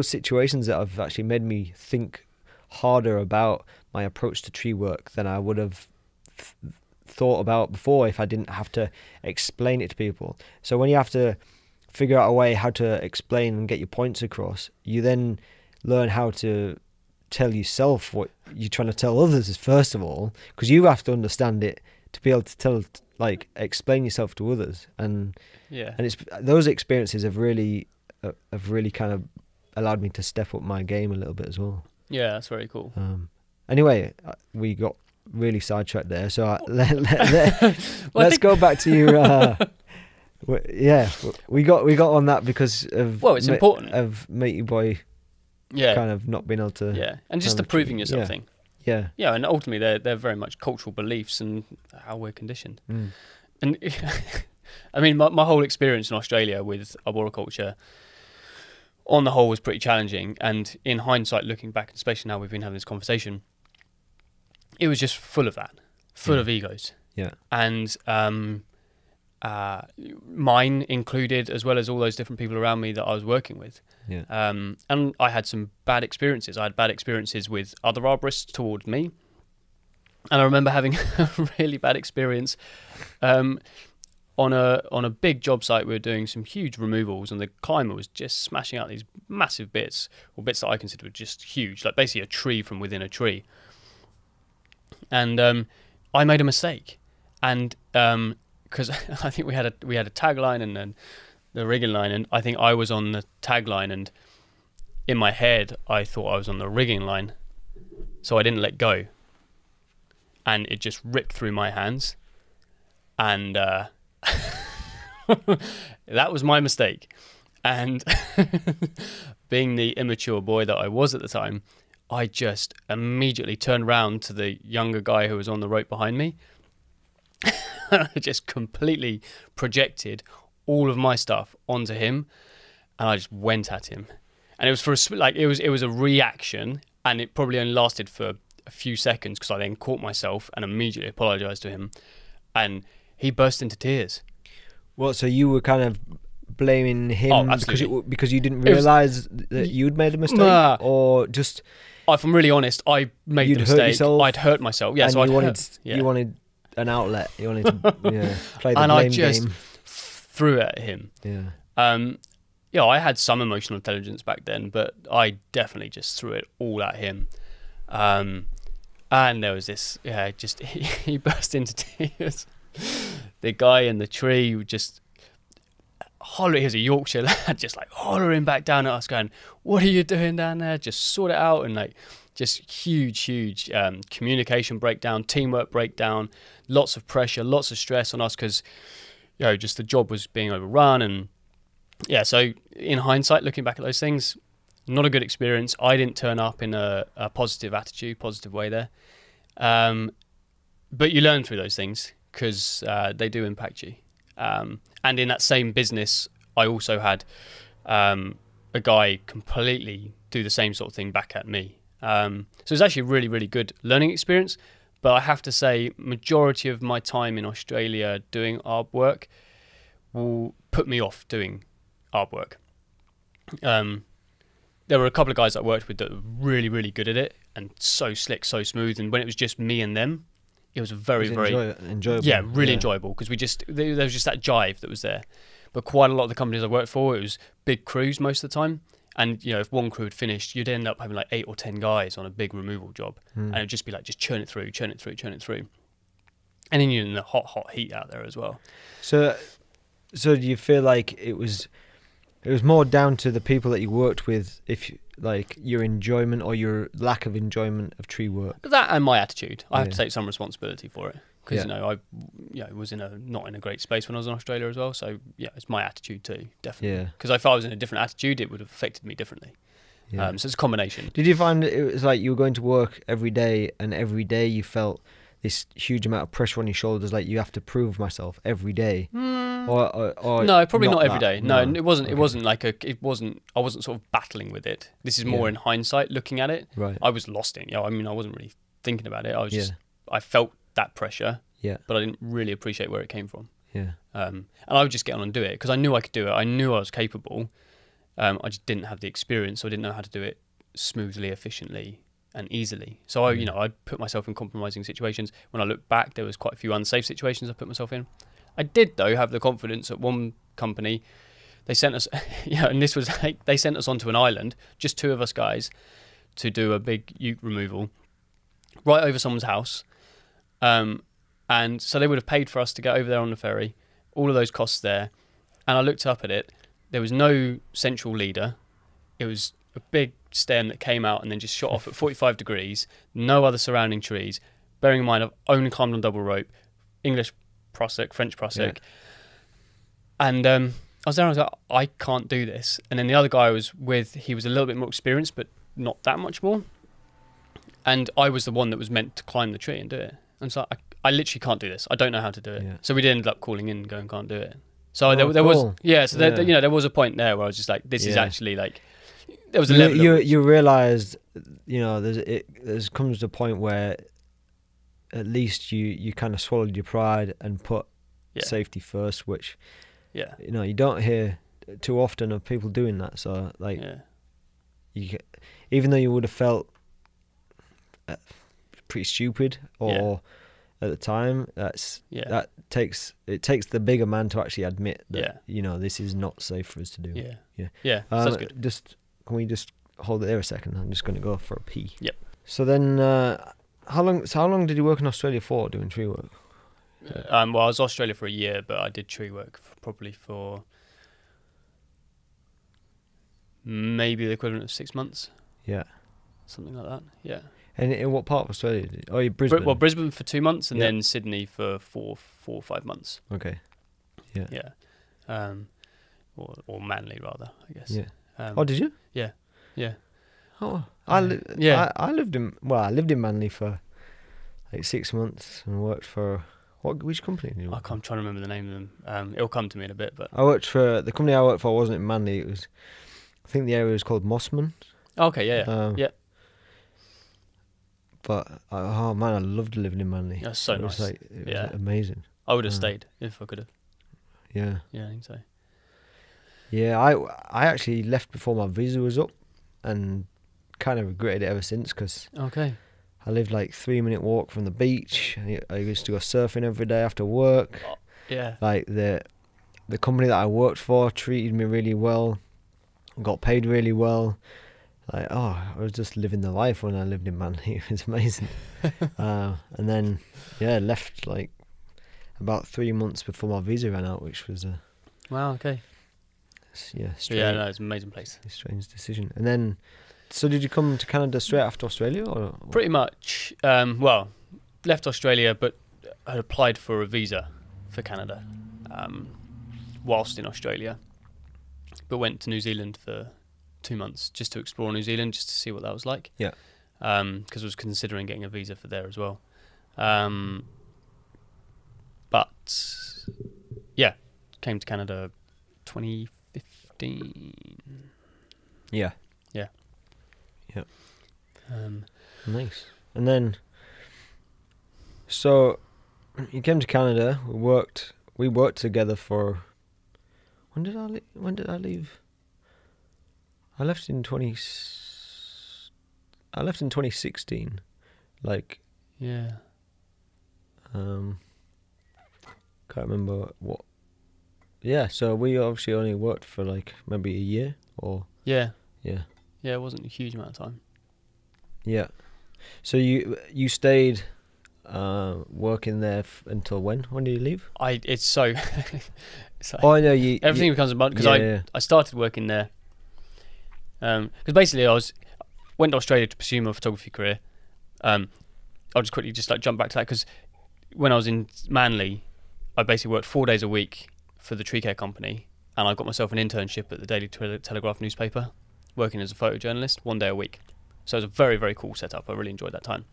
situations that have actually made me think harder about my approach to tree work than I would have thought about before if I didn't have to explain it to people. So when you have to figure out a way how to explain and get your points across, you then learn how to tell yourself what you're trying to tell others, first of all, because you have to understand it to be able to tell, like, explain yourself to others. And it's those experiences have really kind of allowed me to step up my game a little bit as well.
Yeah, that's very cool.
Anyway, we got really sidetracked there, so let's go back to your we got on that because of,
well, it's important
of Matey Boy kind of not being able to
and just the proving yourself thing. And ultimately they're very much cultural beliefs and how we're conditioned. And I mean, my whole experience in Australia with arboriculture on the whole was pretty challenging, and in hindsight, looking back, especially now we've been having this conversation, it was just full of that, full of egos. And mine included, as well as all those different people around me that I was working with. And I had some bad experiences. I had bad experiences with other arborists toward me. And I remember having a really bad experience on a big job site. We were doing some huge removals, and the climber was just smashing out these massive bits, or bits that I considered were just huge, like basically a tree from within a tree. And I made a mistake, and because I think we had a tagline and then the rigging line, and I think I was on the tagline, and in my head I thought I was on the rigging line, so I didn't let go, and it just ripped through my hands, and that was my mistake. And being the immature boy that I was at the time, I just immediately turned around to the younger guy who was on the rope behind me. I just completely projected all of my stuff onto him, and I just went at him. And it was for it was a reaction, and it probably only lasted for a few seconds, because I then caught myself and immediately apologized to him, and he burst into tears. Well,
so you were kind of blaming him because you didn't realize that you'd made a mistake, or just?
If I'm really honest, I made the mistake. I'd hurt myself. Yeah,
and
so
you wanted an outlet. You wanted to play the
and
blame
I just
game.
Threw it at him. I had some emotional intelligence back then, but I definitely just threw it all at him. And there was this, he burst into tears. The guy in the tree would just holler. He was a Yorkshire lad, just like hollering back down at us, going, "What are you doing down there? Just sort it out." And like, just huge communication breakdown, teamwork breakdown, lots of pressure, lots of stress on us, because just the job was being overrun. And so in hindsight, looking back at those things, not a good experience. I didn't turn up in a positive attitude, positive way there. But you learn through those things, because they do impact you. And in that same business, I also had a guy completely do the same sort of thing back at me. So it was actually a really, really good learning experience. But I have to say, majority of my time in Australia doing arb work will put me off doing arb work. There were a couple of guys I worked with that were really, really good at it, and so slick, so smooth. And when it was just me and them, it was very enjoyable. Yeah, really enjoyable, because there was just that jive that was there. But quite a lot of the companies I worked for, it was big crews most of the time. And if one crew had finished, you'd end up having like 8 or 10 guys on a big removal job, and it'd just be like, just churn it through. And then you're in the hot heat out there as well.
So do you feel like it was more down to the people that you worked with, like your enjoyment or your lack of enjoyment of tree work?
That and my attitude. I have to take some responsibility for it, because I was not in a great space when I was in Australia as well. So it's my attitude too, definitely. Because if I was in a different attitude, it would have affected me differently. So it's a combination.
Did you find it was like you were going to work every day, and every day you felt this huge amount of pressure on your shoulders, like you have to prove myself every day? Or
no, probably not every day. No,
No.
it wasn't.
Okay.
It wasn't like I wasn't sort of battling with it. This is more in hindsight, looking at it.
Right.
I was lost in. I mean, I wasn't really thinking about it. I was just. I felt that pressure.
Yeah.
But I didn't really appreciate where it came from.
Yeah.
And I would just get on and do it, because I knew I could do it. I knew I was capable. I just didn't have the experience, so I didn't know how to do it smoothly, efficiently, and easily. So I'd put myself in compromising situations. When I look back, there was quite a few unsafe situations I put myself in. I did, though, have the confidence at one company. They sent us, and this was like, they sent us onto an island, just 2 of us guys, to do a big ute removal right over someone's house. And so they would have paid for us to get over there on the ferry, all of those costs there. And I looked up at it. There was no central leader. It was a big stem that came out and then just shot off at 45 degrees, no other surrounding trees. Bearing in mind, I've only climbed on double rope, English Prosek, French Prosek. Yeah. And I was there and I was like, I can't do this. And then the other guy I was with, he was a little bit more experienced, but not that much more. And I was the one that was meant to climb the tree and do it. And so I literally can't do this. I don't know how to do it. Yeah. So we did end up calling in and going, can't do it. So there
cool.
was, yeah. So there, you know, there was a point there where I was just like, this is actually like, there was a level.
You realised, you know, there's comes to a point where at least you kind of swallowed your pride and put safety first, which, you know, you don't hear too often of people doing that. So like, even though you would have felt pretty stupid or at the time, that takes the bigger man to actually admit that you know, this is not safe for us to do.
So that's good.
Can we just hold it there a second? I'm just going to go for a pee.
Yep.
So then, how long did you work in Australia for doing tree work?
Well, I was in Australia for a year, but I did tree work probably for maybe the equivalent of 6 months.
Yeah.
Something like that. Yeah.
And in what part of Australia did you? Oh, you Brisbane.
Well, Brisbane for 2 months, and then Sydney for four or 5 months.
Okay. Yeah.
Yeah. Or Manly rather, I guess.
Yeah. Oh, did you?
Yeah. Yeah.
Oh, I lived in Manly for like 6 months and worked for which company?
I'm trying to remember the name of them. It'll come to me in a bit, but
I worked for the company I worked for wasn't in Manly. It was, I think the area was called Mossman.
Okay. Yeah.
But oh man, I loved living in Manly.
That's so nice.
It was amazing.
I would have stayed if I could have.
Yeah.
Yeah, I think so.
Yeah, I actually left before my visa was up, and kind of regretted it ever since, because I lived like 3-minute walk from the beach. I used to go surfing every day after work.
Yeah.
Like the company that I worked for treated me really well, got paid really well. Like, I was just living the life when I lived in Manly. It was amazing. And then, left like about 3 months before my visa ran out, which was
wow. Okay.
Strange.
Yeah, no, it's an amazing place.
A strange decision. And then, so did you come to Canada straight after Australia, or?
Pretty much. Well, left Australia, but I applied for a visa for Canada whilst in Australia, but went to New Zealand for 2 months just to explore New Zealand, just to see what that was like.
Yeah.
Because I was considering getting a visa for there as well. But yeah, came to Canada 2015.
Yeah.
Yeah.
Yeah. Nice. And then, so you came to Canada. We worked together for. When did I leave? I left in 2016. Like.
Yeah.
Can't remember what. Yeah, so we obviously only worked for like maybe a year or.
Yeah.
Yeah.
Yeah, it wasn't a huge amount of time.
Yeah. So you stayed working there until when? When did you leave?
It's like,
oh no,
everything becomes a month, because I started working there. Because basically went to Australia to pursue my photography career. I'll just quickly jump back to that, because when I was in Manly, I basically worked 4 days a week for the tree care company, and I got myself an internship at the Daily Telegraph newspaper, working as a photojournalist 1 day a week. So it was a very, very cool setup. I really enjoyed that time.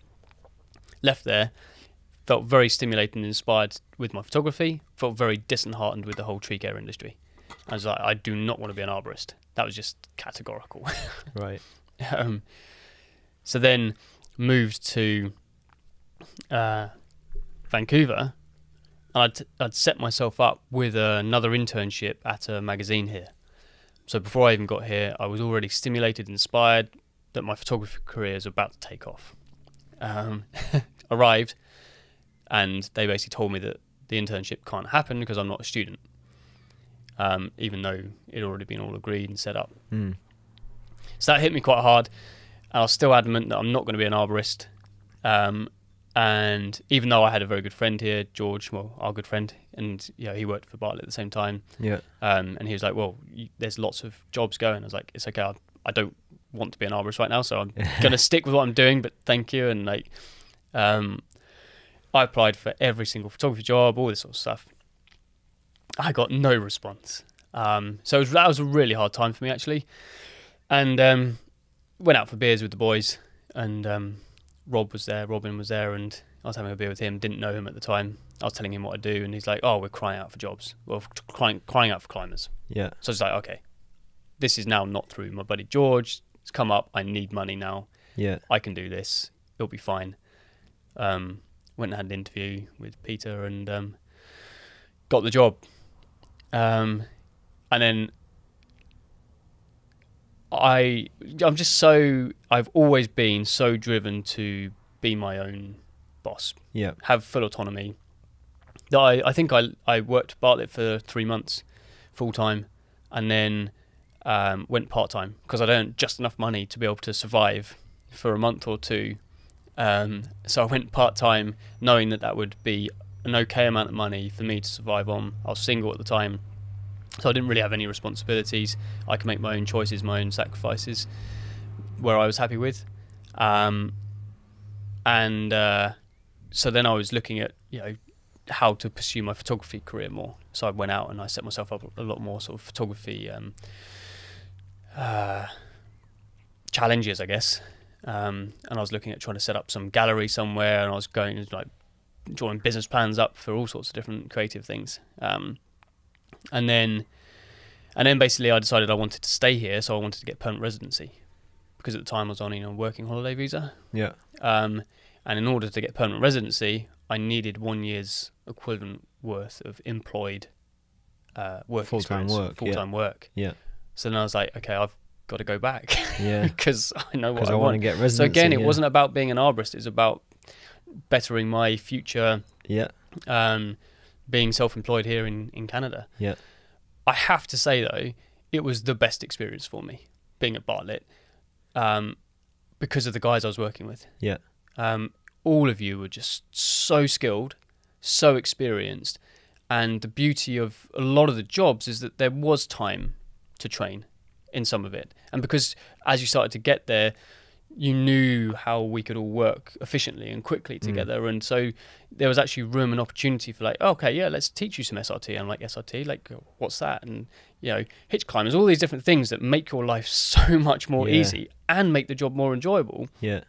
Left there, felt very stimulated and inspired with my photography, felt very disheartened with the whole tree care industry. I was like, I do not want to be an arborist. That was just categorical.
Right.
So then moved to Vancouver, and I'd set myself up with another internship at a magazine here. So before I even got here, I was already stimulated, inspired that my photography career is about to take off. Arrived, and they basically told me that the internship can't happen because I'm not a student, even though it had already been all agreed and set up. So that hit me quite hard. I was still adamant that I'm not going to be an arborist. And even though I had a very good friend here, George, well, our good friend, and he worked for Bartlett at the same time.
Yeah.
And he was like, well, there's lots of jobs going. I was like, it's okay. I don't want to be an arborist right now, so I'm going to stick with what I'm doing, but thank you. And like, I applied for every single photography job, all this sort of stuff. I got no response. So that was a really hard time for me, actually. And went out for beers with the boys, and Robin was there, and I was having a beer with him. Didn't know him at the time. I was telling him what to do, and he's like, "Oh, we're crying out for jobs. Well, crying out for climbers."
Yeah.
So it's like, okay, this is now not through my buddy George. It's come up. I need money now.
Yeah.
I can do this. It'll be fine. Went and had an interview with Peter, and got the job. And then I'm just so, I've always been so driven to be my own boss.
Yeah.
Have full autonomy. That I think I worked at Bartlett for 3 months full time, and then went part time because I'd earned just enough money to be able to survive for a month or two. So I went part time, knowing that would be an okay amount of money for me to survive on. I was single at the time, so I didn't really have any responsibilities. I could make my own choices, my own sacrifices, where I was happy with. So then I was looking at how to pursue my photography career more. So I went out and I set myself up a lot more sort of photography challenges, I guess. And I was looking at trying to set up some gallery somewhere, and I was going like drawing business plans up for all sorts of different creative things. And then basically I decided I wanted to stay here, so I wanted to get permanent residency, because at the time I was on a working holiday visa.
Yeah.
And in order to get permanent residency, I needed 1 year's equivalent worth of employed work
full-time
experience, full-time work.
Yeah.
So then I was like, okay, I've got to go back.
Yeah.
Because I know what I
want
want
to get residency.
So again, it wasn't about being an arborist. It was about bettering my future.
Yeah.
Being self-employed here in Canada.
Yeah.
I have to say though, it was the best experience for me being at Bartlett, because of the guys I was working with.
Yeah.
All of you were just so skilled, so experienced, and the beauty of a lot of the jobs is that there was time to train in some of it. And because as you started to get there, you knew how we could all work efficiently and quickly together. And so there was actually room and opportunity for like, okay, yeah, let's teach you some SRT. And I'm like, SRT, like, what's that? And, hitch climbers, all these different things that make your life so much more easy and make the job more enjoyable.
Yeah.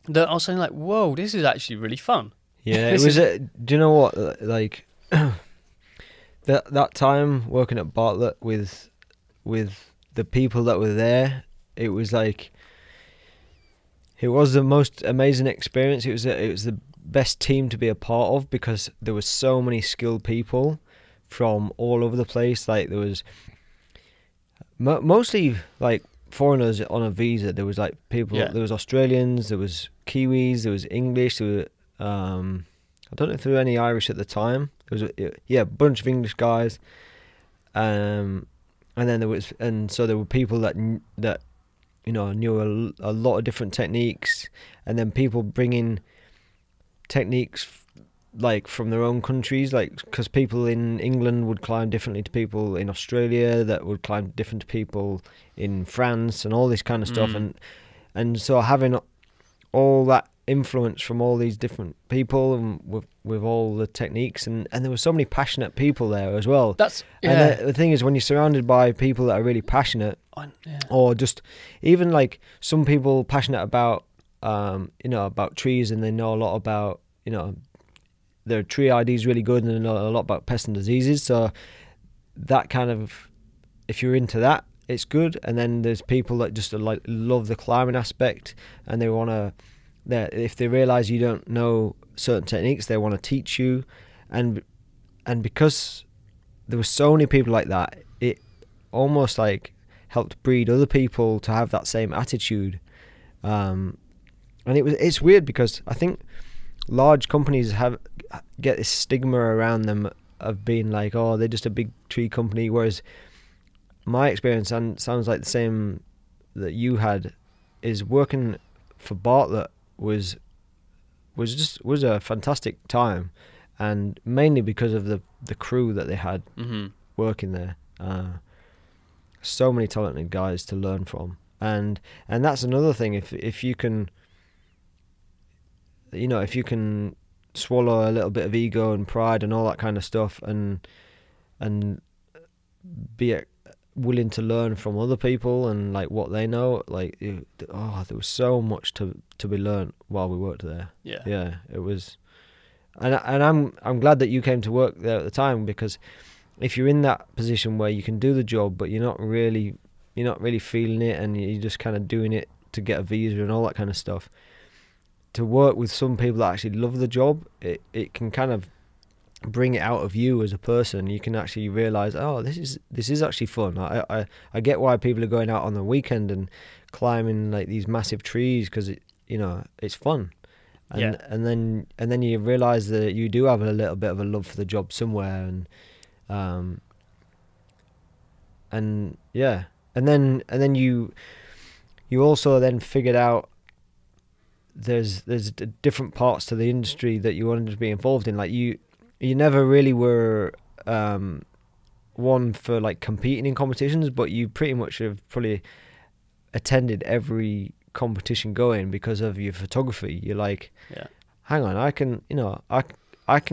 That I was saying like, whoa, this is actually really fun.
Yeah, it was. Do you know what? Like that time working at Bartlett with the people that were there, it was like, it was the most amazing experience. It was the best team to be a part of, because there were so many skilled people from all over the place. Like there was mostly like foreigners on a visa. There was like people. Yeah. There was Australians. There was Kiwis. There was English. There were I don't know if there were any Irish at the time. There was a bunch of English guys. And then there were people that knew a lot of different techniques, and then people bringing techniques like from their own countries, like because people in England would climb differently to people in Australia, that would climb different to people in France, and all this kind of stuff. And so having all that influence from all these different people and with all the techniques, and there were so many passionate people there as well. And the thing is, when you're surrounded by people that are really passionate, or just even like some people passionate about about trees, and they know a lot about their tree ID is really good, and they know a lot about pests and diseases. So that kind of, if you're into that, it's good. And then there's people that just like love the climbing aspect, and they want to, if they realize you don't know certain techniques, they want to teach you. And because there were so many people like that, it almost like helped breed other people to have that same attitude. And it's weird, because I think large companies get this stigma around them of being like, oh, they're just a big tree company, whereas my experience, and sounds like the same that you had, is working for Bartlett was a fantastic time, and mainly because of the crew that they had working there. So many talented guys to learn from, and that's another thing. If you can, if you can swallow a little bit of ego and pride and all that kind of stuff, and be willing to learn from other people and like what they know, like there was so much to be learned while we worked there. Yeah, it was, and I'm glad that you came to work there at the time, because if you're in that position where you can do the job but you're not really feeling it, and you're just kind of doing it to get a visa and all that kind of stuff, to work with some people that actually love the job, it can kind of bring it out of you as a person. You can actually realize, oh, this is actually fun. I get why people are going out on the weekend and climbing like these massive trees, because it's fun. And then you realize that you do have a little bit of a love for the job somewhere, and then you also then figured out there's different parts to the industry that you wanted to be involved in. Like you never really were one for like competing in competitions, but you pretty much have probably attended every competition going because of your photography. You're like, hang on, I can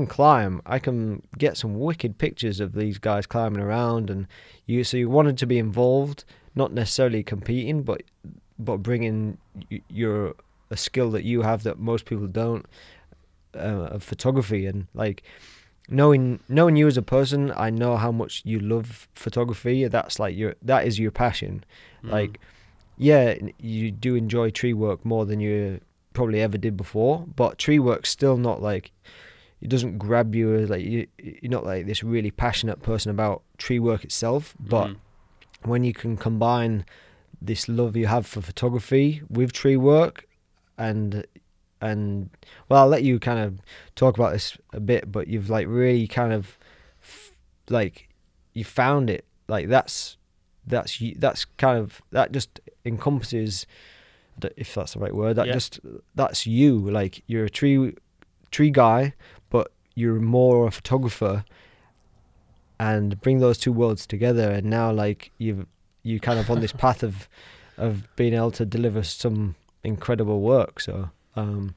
climb, I can get some wicked pictures of these guys climbing around, and so you wanted to be involved, not necessarily competing, but bringing a skill that you have that most people don't, of photography. And like knowing you as a person, I know how much you love photography. That is your passion. Like, yeah, you do enjoy tree work more than you probably ever did before, but tree work's still not like, it doesn't grab you as like you're not like this really passionate person about tree work itself. But when you can combine this love you have for photography with tree work, and well, I'll let you kind of talk about this a bit, but you've like really kind of like you found it, like that's kind of, that just encompasses, if that's the right word, that's you. Like you're a tree guy, but you're more a photographer, and bring those two worlds together, and now like you kind of on this path of being able to deliver some incredible work. So kind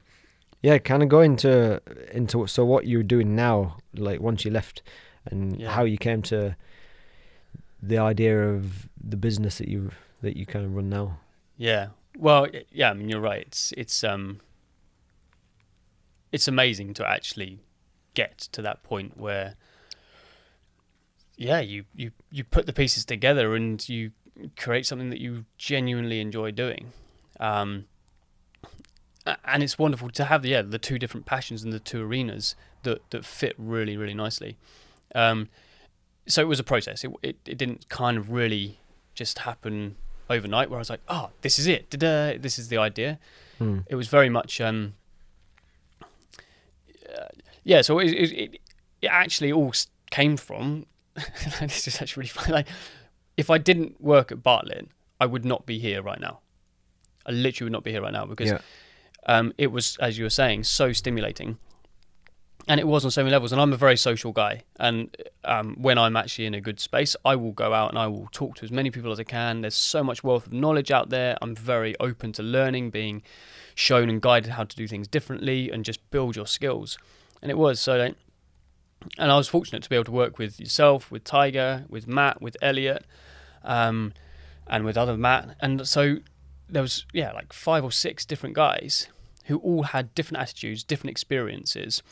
of go into so what you're doing now, like once you left, and how you came to the idea of the business that you kind of run now.
Well, I mean, you're right. It's amazing to actually get to that point where you put the pieces together and you create something that you genuinely enjoy doing. And it's wonderful to have the two different passions in the two arenas that fit really, really nicely. So it was a process. It didn't kind of really just happen overnight where I was like, oh, this is it. This is the idea. It was very much, so it actually all came from, this is actually really funny. Like, if I didn't work at Bartlett, I would not be here right now. I literally would not be here right now, because it was, as you were saying, so stimulating. And it was on so many levels. And I'm a very social guy. And when I'm actually in a good space, I will go out and I will talk to as many people as I can. There's so much wealth of knowledge out there. I'm very open to learning, being shown and guided how to do things differently, and just build your skills. And it was so. And I was fortunate to be able to work with yourself, with Tiger, with Matt, with Elliot, and with other Matt. And so there was, like 5 or 6 different guys who all had different attitudes, different experiences,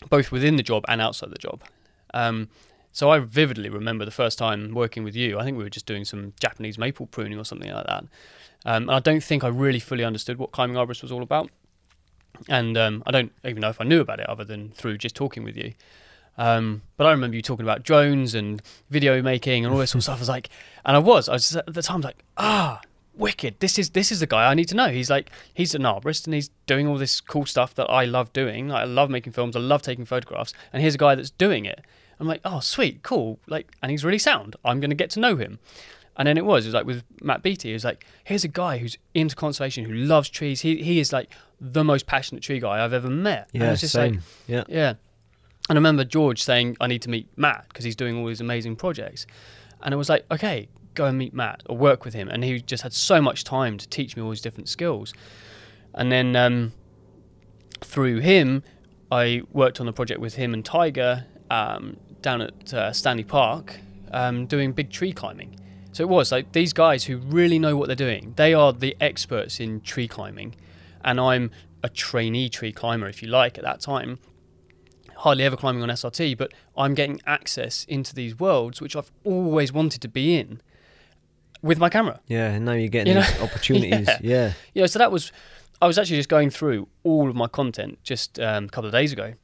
both within the job and outside the job. So I vividly remember the first time working with you. I think we were just doing some Japanese maple pruning or something like that. And I don't think I really fully understood what climbing arborist was all about. And I don't even know if I knew about it other than through just talking with you. But I remember you talking about drones and video making and all this sort of stuff. I was like, and I was just, at the time like, wicked. This is the guy I need to know. He's an arborist and he's doing all this cool stuff that I love doing. I love making films. I love taking photographs. And here's a guy that's doing it. I'm like, oh, sweet, cool. Like, and he's really sound. I'm going to get to know him. And then it was like with Matt Beattie, it was like, here's a guy who's into conservation, who loves trees. He is like the most passionate tree guy I've ever met.
Yeah,
and it's just
same.
like,
Yeah.
yeah. And I remember George saying, I need to meet Matt because he's doing all these amazing projects. And I was like, okay, go and meet Matt or work with him. And he just had so much time to teach me all these different skills. And then through him, I worked on a project with him and Tiger down at Stanley Park doing big tree climbing. So it was like these guys who really know what they're doing. They are the experts in tree climbing. And I'm a trainee tree climber, if you like, at that time. Hardly ever climbing on SRT, but I'm getting access into these worlds which I've always wanted to be in with my camera.
Yeah, and now you're getting these opportunities. Yeah.
Yeah, so that was, I was actually just going through all of my content just a couple of days ago.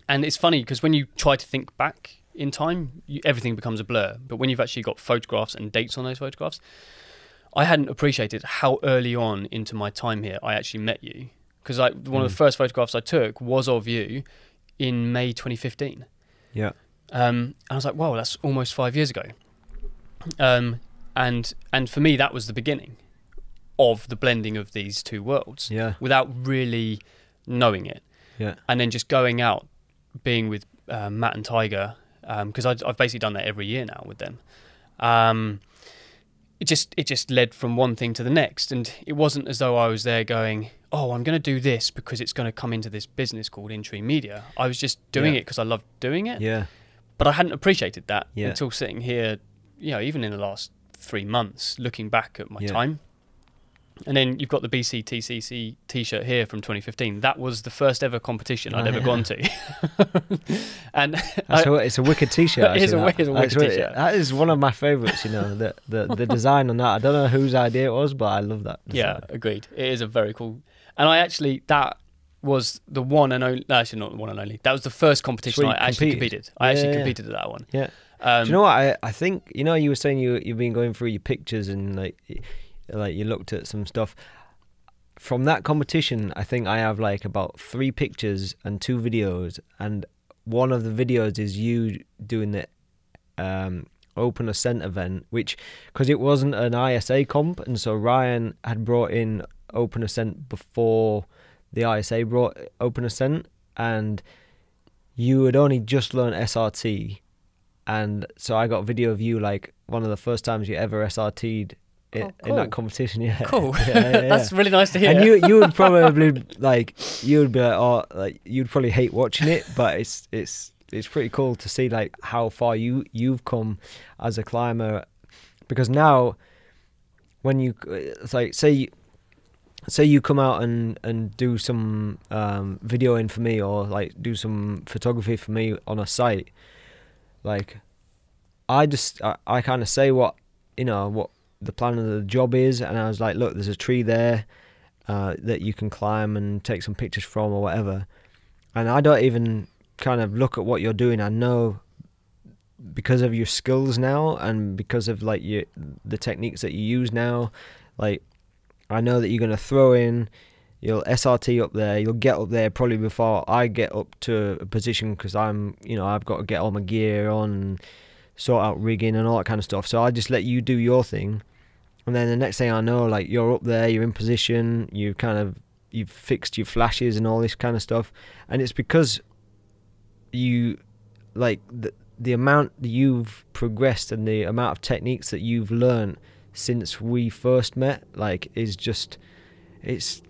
And it's funny because when you try to think back in time, everything becomes a blur. But when you've actually got photographs and dates on those photographs, I hadn't appreciated how early on into my time here I actually met you. Because like one of the first photographs I took was of you in May 2015.
Yeah.
And I was like, wow, that's almost 5 years ago. And for me, that was the beginning of the blending of these two worlds.
Yeah.
Without really knowing it.
Yeah.
And then just going out, being with Matt and Tiger, because I've basically done that every year now with them. It just led from one thing to the next, and it wasn't as though I was there going, oh, I'm going to do this because it's going to come into this business called InTree Media. I was just doing it because I loved doing it.
Yeah.
But I hadn't appreciated that until sitting here, you know, even in the last 3 months, looking back at my time. And then you've got the BCTCC t-shirt here from 2015. That was the first ever competition I'd ever gone to. And
it's a wicked t-shirt.
It is a wicked t-shirt.
That is one of my favourites, you know, the design on that. I don't know whose idea it was, but I love that design.
Yeah, agreed. It is a very cool... And I actually, that was the one and only... Actually, not the one and only. That was the first competition I actually competed. I actually competed at that one.
Yeah. Do you know what? I think, you know, you were saying you've been going through your pictures and like you looked at some stuff. From that competition, I think I have like about 3 pictures and 2 videos. And one of the videos is you doing the Open Ascent event, which, because it wasn't an ISA comp, and so Ryan had brought in Open Ascent before the ISA brought Open Ascent, and you had only just learned SRT, and so I got a video of you like one of the first times you ever SRT'd in that competition. Yeah, cool.
That's really nice to hear.
And you would probably you'd be like, oh, like you'd probably hate watching it, but it's pretty cool to see like how far you've come as a climber, because now when you, it's like say you come out and do some videoing for me, or like do some photography for me on a site, like I kind of say what the plan of the job is, and I was like, look, there's a tree there that you can climb and take some pictures from or whatever, and I don't even kind of look at what you're doing. I know because of your skills now, and because of like the techniques that you use now, like I know that you're going to throw in, you'll SRT up there, you'll get up there probably before I get up to a position, because I've got to get all my gear on and sort out rigging and all that kind of stuff. So I just let you do your thing, and then the next thing I know, like you're up there, you're in position, you've fixed your flashes and all this kind of stuff. And it's because you, like the amount that you've progressed and the amount of techniques that you've learned since we first met, like, is just, it's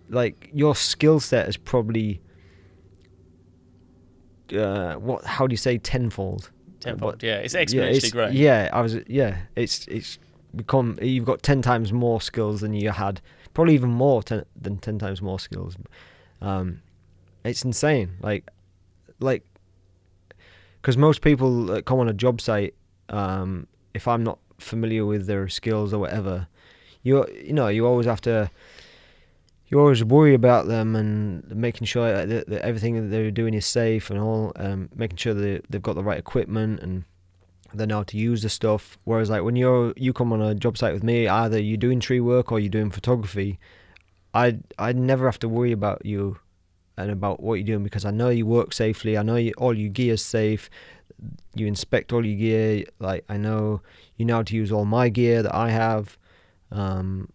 like your skill set is probably how do you say, tenfold?
Yeah, it's exponentially grown.
Yeah, it's become, you've got 10 times more skills than you had, probably even more than 10 times more skills. It's insane, like because most people that come on a job site, if I'm not familiar with their skills or whatever, you always worry about them and making sure that everything that they're doing is safe and all, making sure that they've got the right equipment and they know how to use the stuff. Whereas like when you come on a job site with me, either you're doing tree work or you're doing photography, I never have to worry about you and about what you're doing, because I know you work safely. I know all your gear's safe. You inspect all your gear. Like, I know you know how to use all my gear that I have. And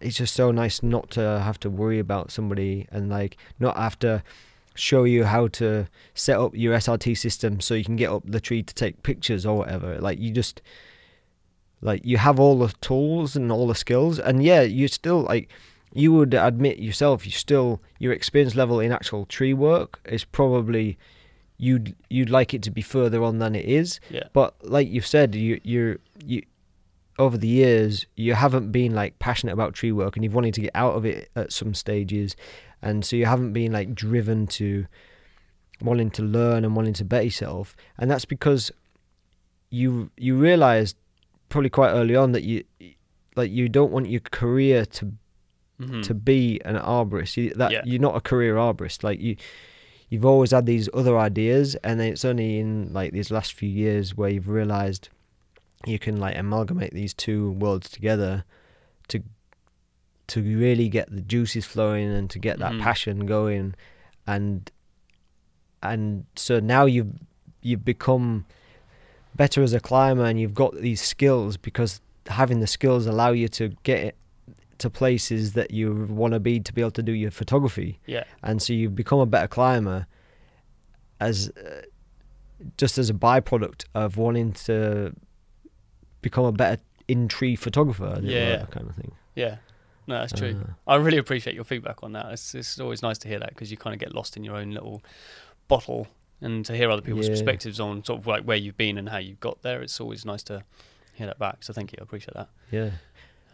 it's just so nice not to have to worry about somebody, and like not have to show you how to set up your SRT system so you can get up the tree to take pictures or whatever. Like, you just, like, you have all the tools and all the skills, and yeah, you still, like, you would admit yourself, your experience level in actual tree work is probably, you'd like it to be further on than it is.
Yeah.
But like you've said, you over the years, you haven't been like passionate about tree work, and you've wanted to get out of it at some stages, and so you haven't been like driven to wanting to learn and wanting to better yourself. And that's because you realized probably quite early on that you don't want your career to be an arborist. You're not a career arborist. Like, you've always had these other ideas, and then it's only in like these last few years where you've realized you can like amalgamate these two worlds together to really get the juices flowing and to get that passion going, and so now you've become better as a climber, and you've got these skills, because having the skills allow you to get it to places that you want to be able to do your photography.
Yeah.
And so you've become a better climber as just as a byproduct of wanting to become a better InTree photographer, kind of thing.
Yeah, no, that's true. I really appreciate your feedback on that. It's always nice to hear that, because you kind of get lost in your own little bottle, and to hear other people's perspectives on sort of like where you've been and how you got there. It's always nice to hear that back. So thank you, I appreciate that.
Yeah.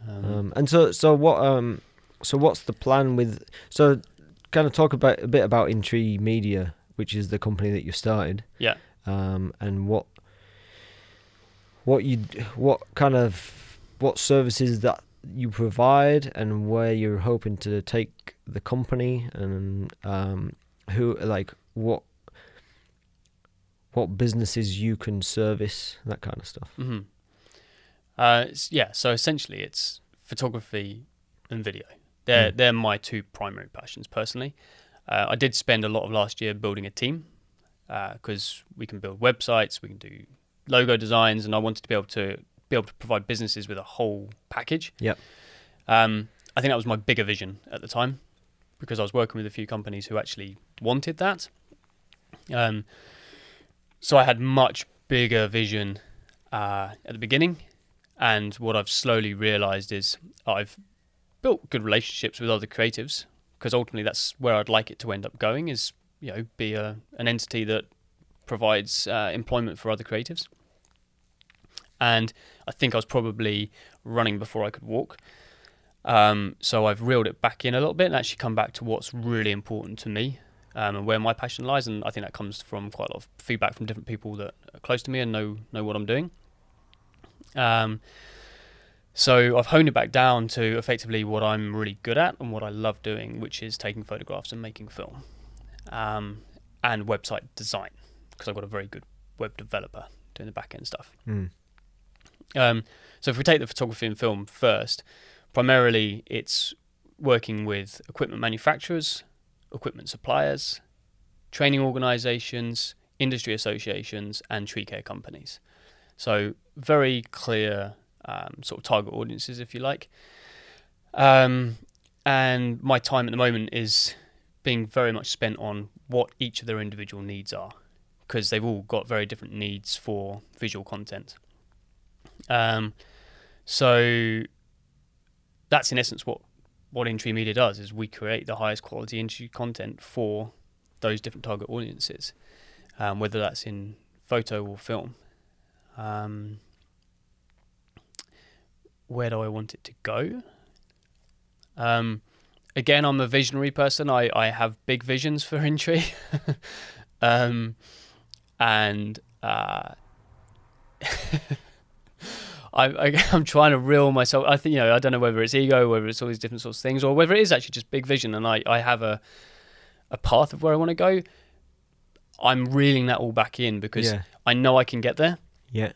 And so what's the plan with? So kind of talk a bit about InTree Media, which is the company that you started.
Yeah.
And what services that you provide, and where you're hoping to take the company, and what businesses you can service, that kind of stuff.
So essentially it's photography and video. They're my two primary passions personally. I did spend a lot of last year building a team, because we can build websites, we can do logo designs, and I wanted to be able to provide businesses with a whole package.
Yep.
I think that was my bigger vision at the time, because I was working with a few companies who actually wanted that. So I had much bigger vision at the beginning, and what I've slowly realized is I've built good relationships with other creatives, because ultimately that's where I'd like it to end up going, is, you know, be an entity that provides employment for other creatives. And I think I was probably running before I could walk. So I've reeled it back in a little bit and actually come back to what's really important to me, and where my passion lies. And I think that comes from quite a lot of feedback from different people that are close to me and know what I'm doing. So I've honed it back down to effectively what I'm really good at and what I love doing, which is taking photographs and making film, and website design, because I've got a very good web developer doing the back end stuff. So if we take the photography and film first, primarily it's working with equipment manufacturers, equipment suppliers, training organizations, industry associations, and tree care companies. So very clear sort of target audiences, if you like. And my time at the moment is being very much spent on what each of their individual needs are, because they've all got very different needs for visual content. So that's in essence what InTree Media does, is we create the highest quality InTree content for those different target audiences, whether that's in photo or film. Where do I want it to go? Again, I'm a visionary person. I have big visions for InTree. I'm trying to reel myself. I think, I don't know whether it's ego, whether it's all these different sorts of things, or whether it is actually just big vision, and I have a path of where I want to go. I'm reeling that all back in because I know I can get there.
Yeah.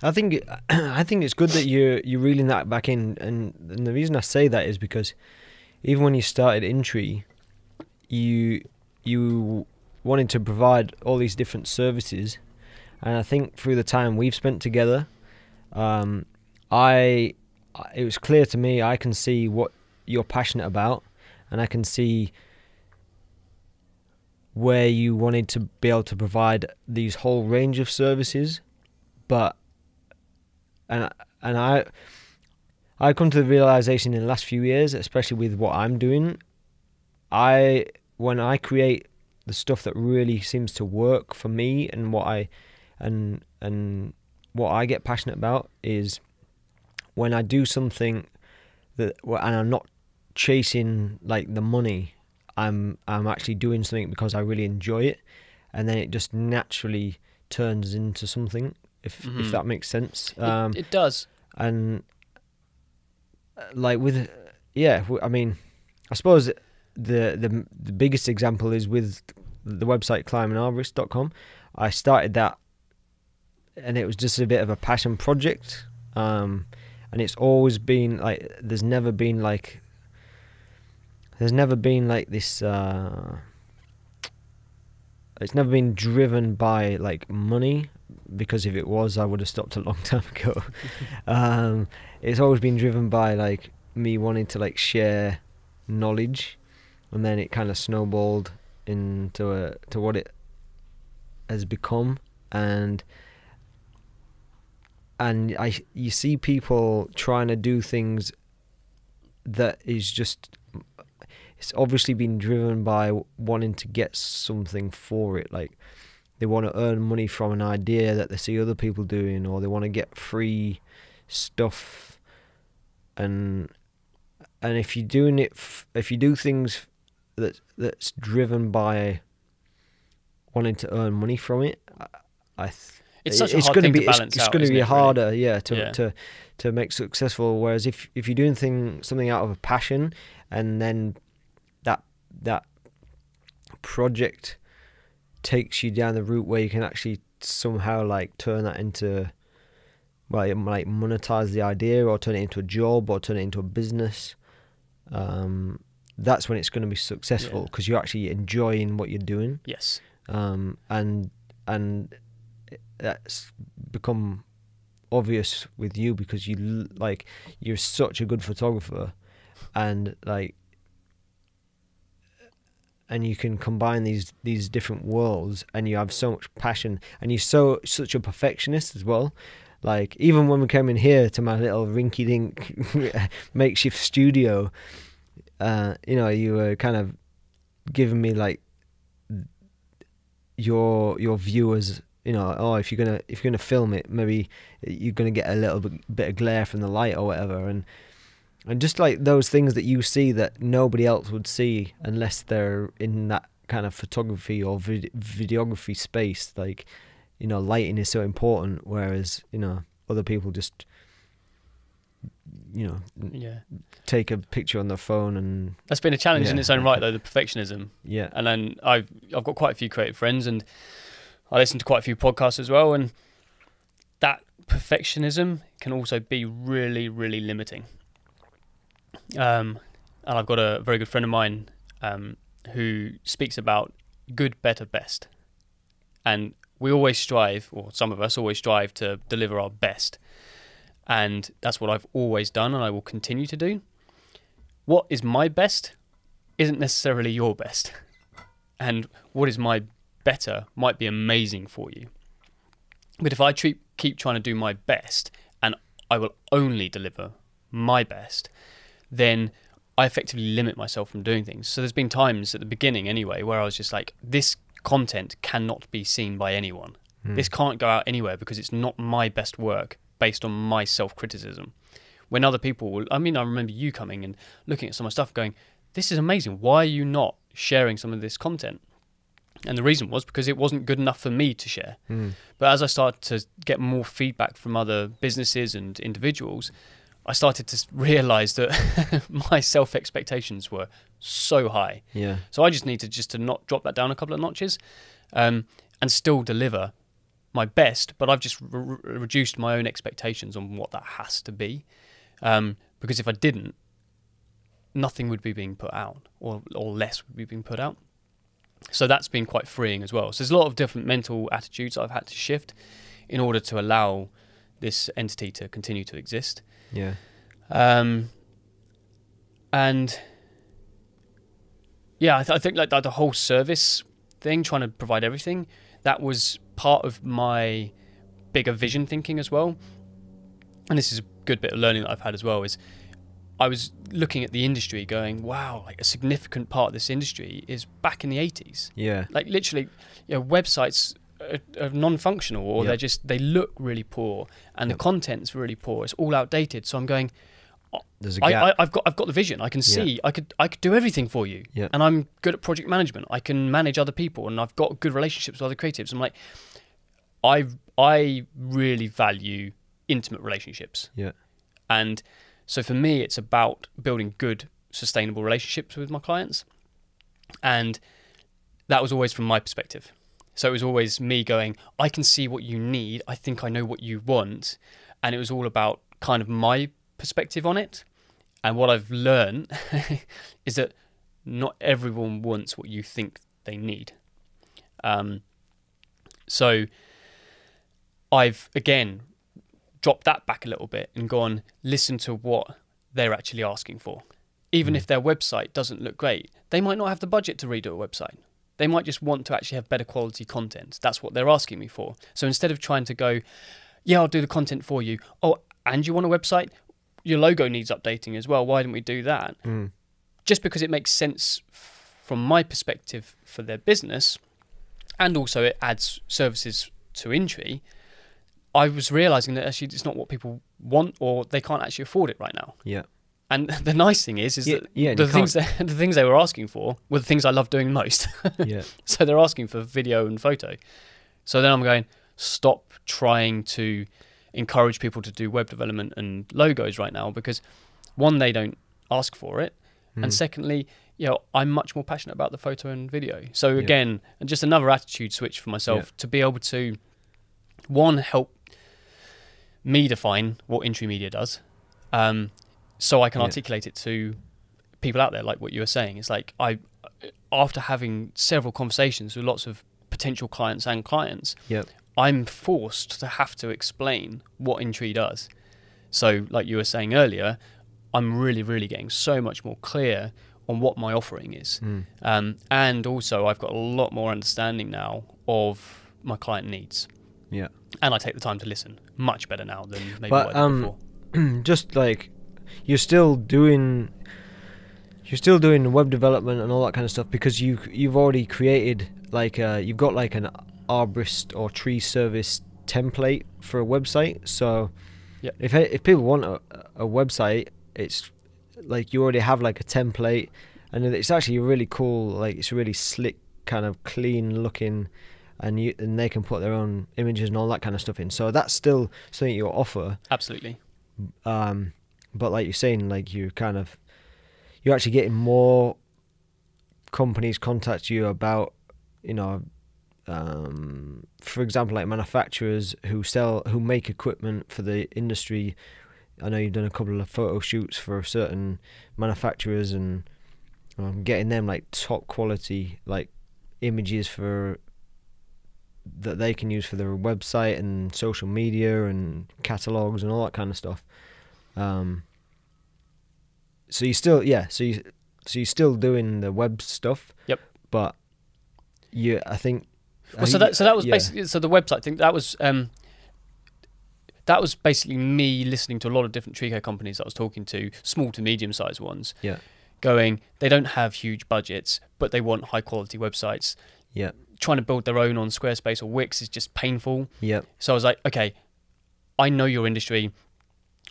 I think it's good that you're reeling that back in, and the reason I say that is because even when you started InTree, you wanted to provide all these different services, and I think through the time we've spent together, it was clear to me. I can see what you're passionate about, and I can see where you wanted to be able to provide these whole range of services, but I come to the realization in the last few years, especially with what I'm doing, when I create the stuff that really seems to work for me, and what I get passionate about is when I do something and I'm not chasing like the money. I'm actually doing something because I really enjoy it, and then it just naturally turns into something. If that makes sense.
It does.
And like I mean, I suppose the biggest example is with the website climbingarborist.com. I started that, and it was just a bit of a passion project. And it's always been like, there's never been like this. It's never been driven by like money, because if it was, I would have stopped a long time ago. It's always been driven by like me wanting to like share knowledge, and then it kind of snowballed into to what it has become. And you see people trying to do things that is just, it's obviously been driven by wanting to get something for it. Like they want to earn money from an idea that they see other people doing, or they want to get free stuff. And if you're doing it, if you do things that's driven by wanting to earn money from it,
it's such a hard thing to balance out.
It's going to be harder,
really?
to make successful. Whereas if you're doing something out of a passion, and then that project takes you down the route where you can actually somehow like turn that into, well, like monetize the idea, or turn it into a job, or turn it into a business. That's when it's going to be successful, because you're actually enjoying what you're doing.
Yes.
And that's become obvious with you, because you're such a good photographer, and you can combine these different worlds, and you have so much passion, and you're such a perfectionist as well. Like even when we came in here to my little rinky-dink makeshift studio, you were kind of giving me like your view as, if you're gonna film it, maybe you're gonna get a little bit of glare from the light or whatever, and just like those things that you see that nobody else would see unless they're in that kind of photography or videography space. Like, lighting is so important, whereas other people just take a picture on their phone. And
that's been a challenge in its own right, though, the perfectionism.
Yeah.
And then I've got quite a few creative friends, and I listen to quite a few podcasts as well, and that perfectionism can also be really, really limiting. And I've got a very good friend of mine who speaks about good, better, best. And we always strive, or some of us always strive, to deliver our best. And that's what I've always done, and I will continue to do. What is my best isn't necessarily your best. And what is my better might be amazing for you. But if I keep trying to do my best, and I will only deliver my best, then I effectively limit myself from doing things. So there's been times at the beginning anyway where I was just like, this content cannot be seen by anyone. This can't go out anywhere because it's not my best work based on my self-criticism. When other people I remember you coming and looking at some of my stuff going, this is amazing. Why are you not sharing some of this content? And the reason was because it wasn't good enough for me to share. But as I started to get more feedback from other businesses and individuals, I started to realise that my self-expectations were so high. Yeah. So I just needed to not drop that down a couple of notches, and still deliver my best. But I've just reduced my own expectations on what that has to be, because if I didn't, nothing would be being put out, or less would be being put out. So that's been quite freeing as well. So there's a lot of different mental attitudes I've had to shift in order to allow this entity to continue to exist.
Yeah.
And yeah, I think like the whole service thing, trying to provide everything, that was part of my bigger vision thinking as well. And this is a good bit of learning that I've had as well, is I was looking at the industry going, wow, like a significant part of this industry is back in the 80s.
Yeah.
Like literally, websites are non-functional, or they look really poor, and the content's really poor. It's all outdated. So I'm going,
there's a gap.
I've got the vision. I can see. I could do everything for you.
Yeah.
And I'm good at project management. I can manage other people, and I've got good relationships with other creatives. I'm like, I really value intimate relationships.
Yeah.
And so for me, it's about building good, sustainable relationships with my clients. And that was always from my perspective. So it was always me going, I can see what you need. I think I know what you want. And it was all about kind of my perspective on it. And what I've learned is that not everyone wants what you think they need. So I've, again, dropped that back a little bit and gone, listen to what they're actually asking for. Even if their website doesn't look great, they might not have the budget to redo a website. They might just want to actually have better quality content. That's what they're asking me for. So instead of trying to go, yeah, I'll do the content for you. Oh, and you want a website? Your logo needs updating as well. Why didn't we do that? Just because it makes sense from my perspective for their business, and also it adds services to InTree, I was realizing that actually it's not what people want, or they can't actually afford it right now.
Yeah.
And the nice thing is that the things they were asking for were the things I love doing most.
Yeah.
So they're asking for video and photo. So then I'm going, stop trying to encourage people to do web development and logos right now, because one, they don't ask for it, and secondly, I'm much more passionate about the photo and video. So again, and just another attitude switch for myself to be able to, one, help me define what InTree Media does, so I can articulate it to people out there, like what you were saying. It's like, after having several conversations with lots of potential clients and clients, I'm forced to have to explain what InTree does. So like you were saying earlier, I'm really, really getting so much more clear on what my offering is. And also I've got a lot more understanding now of my client needs.
Yeah.
And I take the time to listen much better now than maybe what I did before.
Just like, you're still doing web development and all that kind of stuff, because you've already created like you've got like an Arborist or tree service template for a website. So if people want a website, it's like you already have like a template, and it's actually really cool. Like, it's really slick, kind of clean looking, and they can put their own images and all that kind of stuff in. So that's still something you offer.
Absolutely.
But like you're saying, like you're actually getting more companies contact you about, for example, like manufacturers who make equipment for the industry. I know you've done a couple of photo shoots for certain manufacturers, and getting them like top quality like images that they can use for their website and social media and catalogs and all that kind of stuff. So you still, so you're still doing the web stuff. Yep. But I think.
Well, so that was basically, so the website thing, that was basically me listening to a lot of different tree care companies that I was talking to, small to medium sized ones.
Yeah.
Going, they don't have huge budgets, but they want high quality websites.
Yeah. Trying
to build their own on Squarespace or Wix is just painful.
Yeah.
So I was like, okay, I know your industry.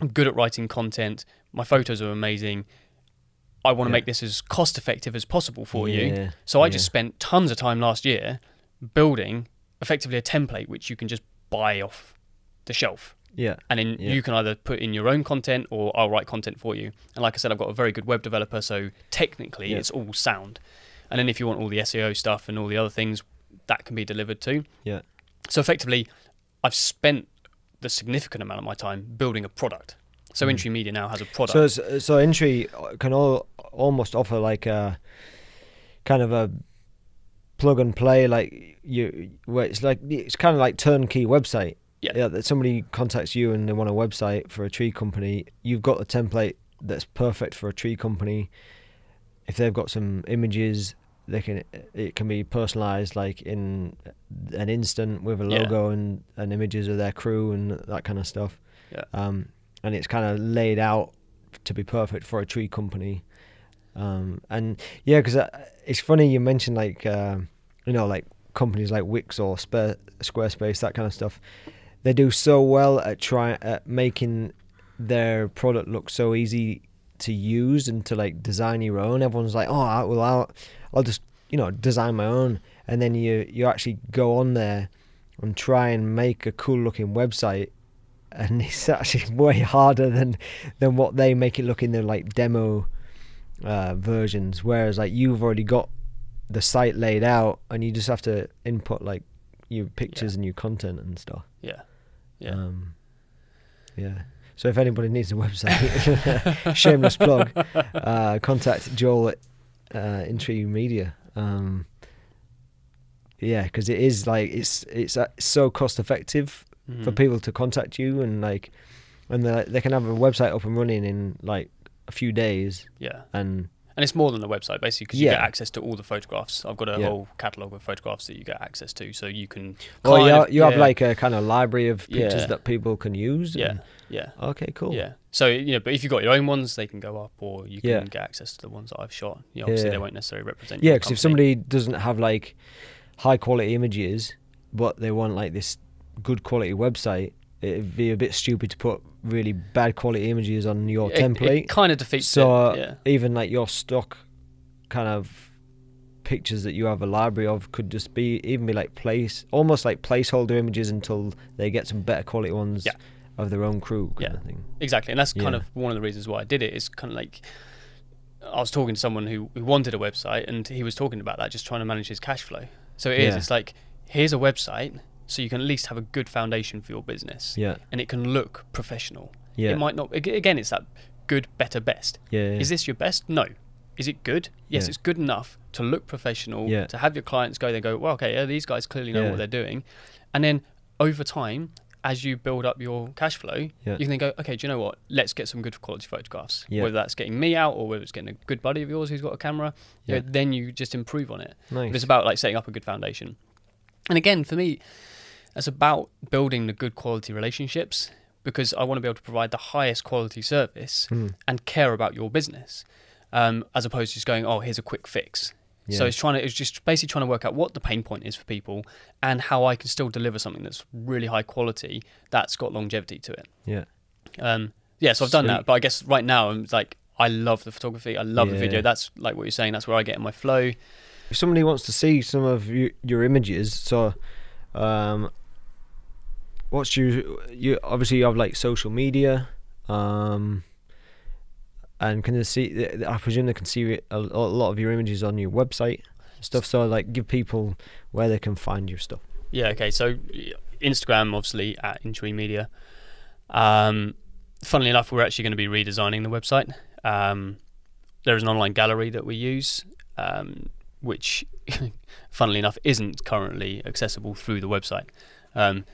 I'm good at writing content. My photos are amazing. I want to make this as cost effective as possible for you. So I just spent tons of time last year building effectively a template which you can just buy off the shelf.
Yeah.
And then you can either put in your own content, or I'll write content for you. And like I said, I've got a very good web developer, so technically it's all sound. And then if you want all the SEO stuff and all the other things, that can be delivered too.
Yeah.
So effectively, I've spent the significant amount of my time building a product. So InTree Media now has a product.
So InTree can almost offer like a kind of a plug and play, like where it's kind of like turnkey website.
Yeah.
That somebody contacts you and they want a website for a tree company. You've got the template that's perfect for a tree company. If they've got some images, it can be personalized like in an instant with a logo and images of their crew and that kind of stuff.
Yeah.
And it's kind of laid out to be perfect for a tree company. And yeah, because it's funny you mentioned like like companies like Wix or Squarespace, that kind of stuff. They do so well at making their product look so easy to use and to like design your own. Everyone's like, oh, I'll just design my own, and then you actually go on there and try and make a cool looking website, and it's actually way harder than what they make it look in their like demo versions. Whereas like you've already got the site laid out, and you just have to input like your pictures and your content and stuff. So if anybody needs a website, shameless plug, contact Joel at InTree Media. Because it is like it's so cost effective for people to contact you, and they can have a website up and running in like a few days. And
it's more than the website, basically, because you get access to all the photographs. I've got a whole catalogue of photographs that you get access to, so you can
you have like a kind of library of pictures that people can use. Okay, cool.
So but if you've got your own ones, they can go up, or you can get access to the ones that I've shot. Obviously they won't necessarily represent
because if somebody doesn't have like high quality images, but they want like this good quality website, it'd be a bit stupid to put really bad quality images on your template.
It kind of defeats
so even like your stock kind of pictures that you have a library of could just be like almost like placeholder images until they get some better quality ones of their own crew kind of thing.
Exactly. And that's kind of one of the reasons why I did it. Is kind of like I was talking to someone who wanted a website, and he was talking about that, just trying to manage his cash flow. So it's like, here's a website, so you can at least have a good foundation for your business, and it can look professional. It might not. Again, it's that good, better, best. Is this your best? No. Is it good? Yes, it's good enough to look professional. To have your clients go, well, okay, these guys clearly know what they're doing, and then over time, as you build up your cash flow, you can then go, okay, do you know what? Let's get some good quality photographs. Whether that's getting me out or whether it's getting a good buddy of yours who's got a camera, then you just improve on it.
Nice.
But it's about like setting up a good foundation. And again, for me, it's about building the good quality relationships, because I want to be able to provide the highest quality service and care about your business, as opposed to just going, oh, here's a quick fix. So it's just basically trying to work out what the pain point is for people and how I can still deliver something that's really high quality, that's got longevity to it. So I've done that, but I guess right now I'm like, I love the photography, I love the video. That's like what you're saying, that's where I get in my flow.
If somebody wants to see some of your images, so what's you obviously you have like social media, and can they see? I presume they can see a lot of your images on your website and stuff. So like, give people where they can find your stuff.
Okay. So Instagram, obviously at InTree Media. Funnily enough, we're actually going to be redesigning the website. There is an online gallery that we use, which, funnily enough, isn't currently accessible through the website.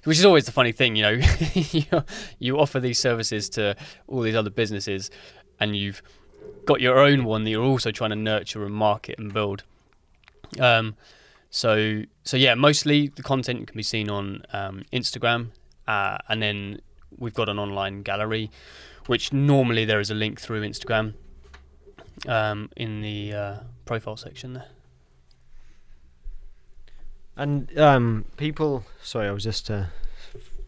Which is always the funny thing, you offer these services to all these other businesses, and you've got your own one that you're also trying to nurture and market and build. So mostly the content can be seen on Instagram, and then we've got an online gallery, which normally there is a link through Instagram in the profile section there.
And people, sorry, I was just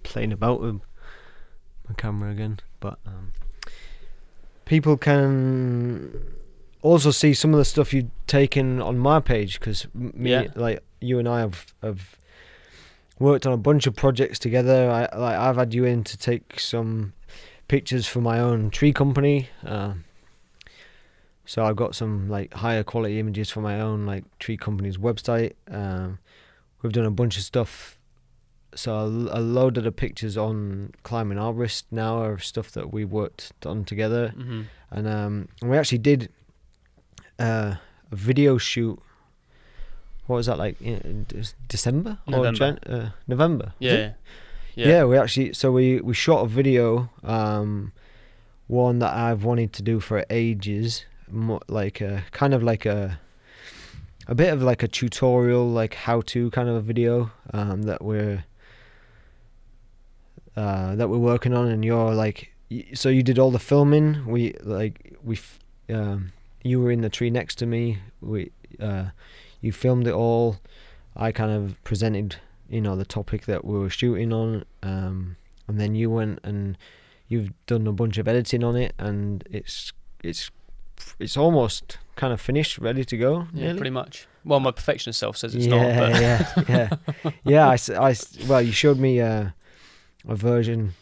playing about with my camera again, but people can also see some of the stuff you've taken on my page, because like you and I have worked on a bunch of projects together. I've had you in to take some pictures for my own tree company, so I've got some like higher quality images for my own like tree company's website. We've done a bunch of stuff, so a load of the pictures on Climbing Arborist now are stuff that we worked on together. And we actually did a video shoot. What was that like? December or November?
Yeah.
Yeah, we actually we shot a video, one that I've wanted to do for ages, like a kind of like a bit of like a tutorial, like how-to kind of a video, that we're working on. And you're like, so you did all the filming. You were in the tree next to me. You filmed it all. I kind of presented, the topic that we were shooting on, and then you went and you've done a bunch of editing on it, and it's almost kind of finished, ready to go.
Yeah,
nearly.
pretty much. Well, my perfectionist self says it's not. But
Yeah. Well, you showed me a version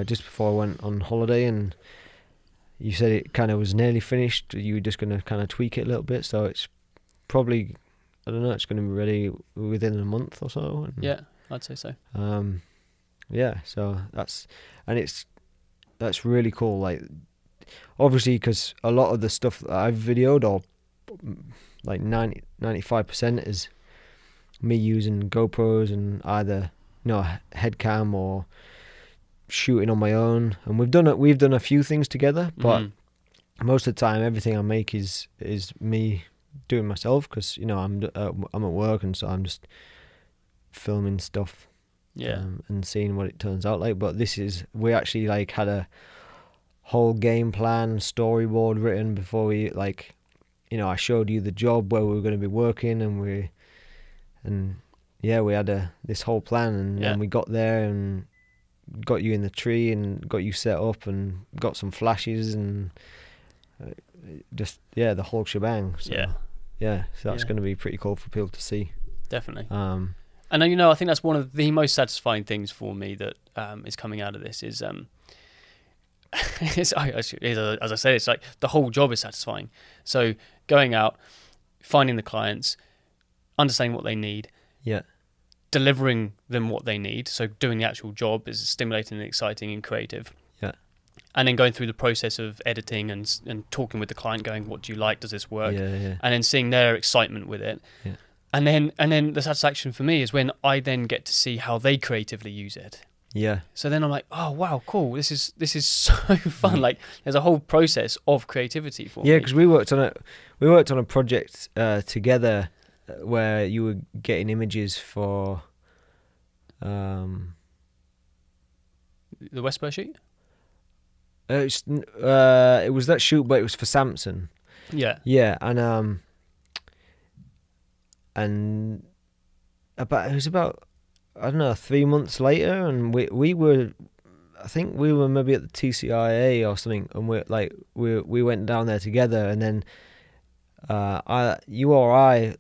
just before I went on holiday, and you said it kind of was nearly finished. You were just going to kind of tweak it a little bit, so it's probably, I don't know, it's going to be ready within a month or so.
Yeah, I'd say so.
Yeah, so that's really cool. Like, obviously, because a lot of the stuff that I've videoed, or like 95% is me using GoPros and either head cam or shooting on my own. And we've done a few things together, but most of the time everything I make is me doing myself, because I'm at work, and so I'm just filming stuff, and seeing what it turns out like. But we actually like had a whole game plan, storyboard written before we I showed you the job where we were going to be working, and we had this whole plan, and then we got there and got you in the tree and got you set up and got some flashes and just the whole shebang. So, so that's going to be pretty cool for people to see.
Definitely. And I think that's one of the most satisfying things for me that is coming out of this is as I say, it's like the whole job is satisfying. So going out, finding the clients, understanding what they need, delivering them what they need. So doing the actual job is stimulating and exciting and creative. And then going through the process of editing and talking with the client, going, what do you like? Does this work? And then seeing their excitement with it. And then the satisfaction for me is when I then get to see how they creatively use it. So then I'm like, oh wow, cool. This is so fun. Like, there's a whole process of creativity for me.
Yeah, because we worked on a project together where you were getting images for
the Westboro shoot.
It was that shoot, but it was for Samson. And it was about, I don't know, 3 months later, and we were, I think we were maybe at the TCIA or something, and we went down there together, and then you or I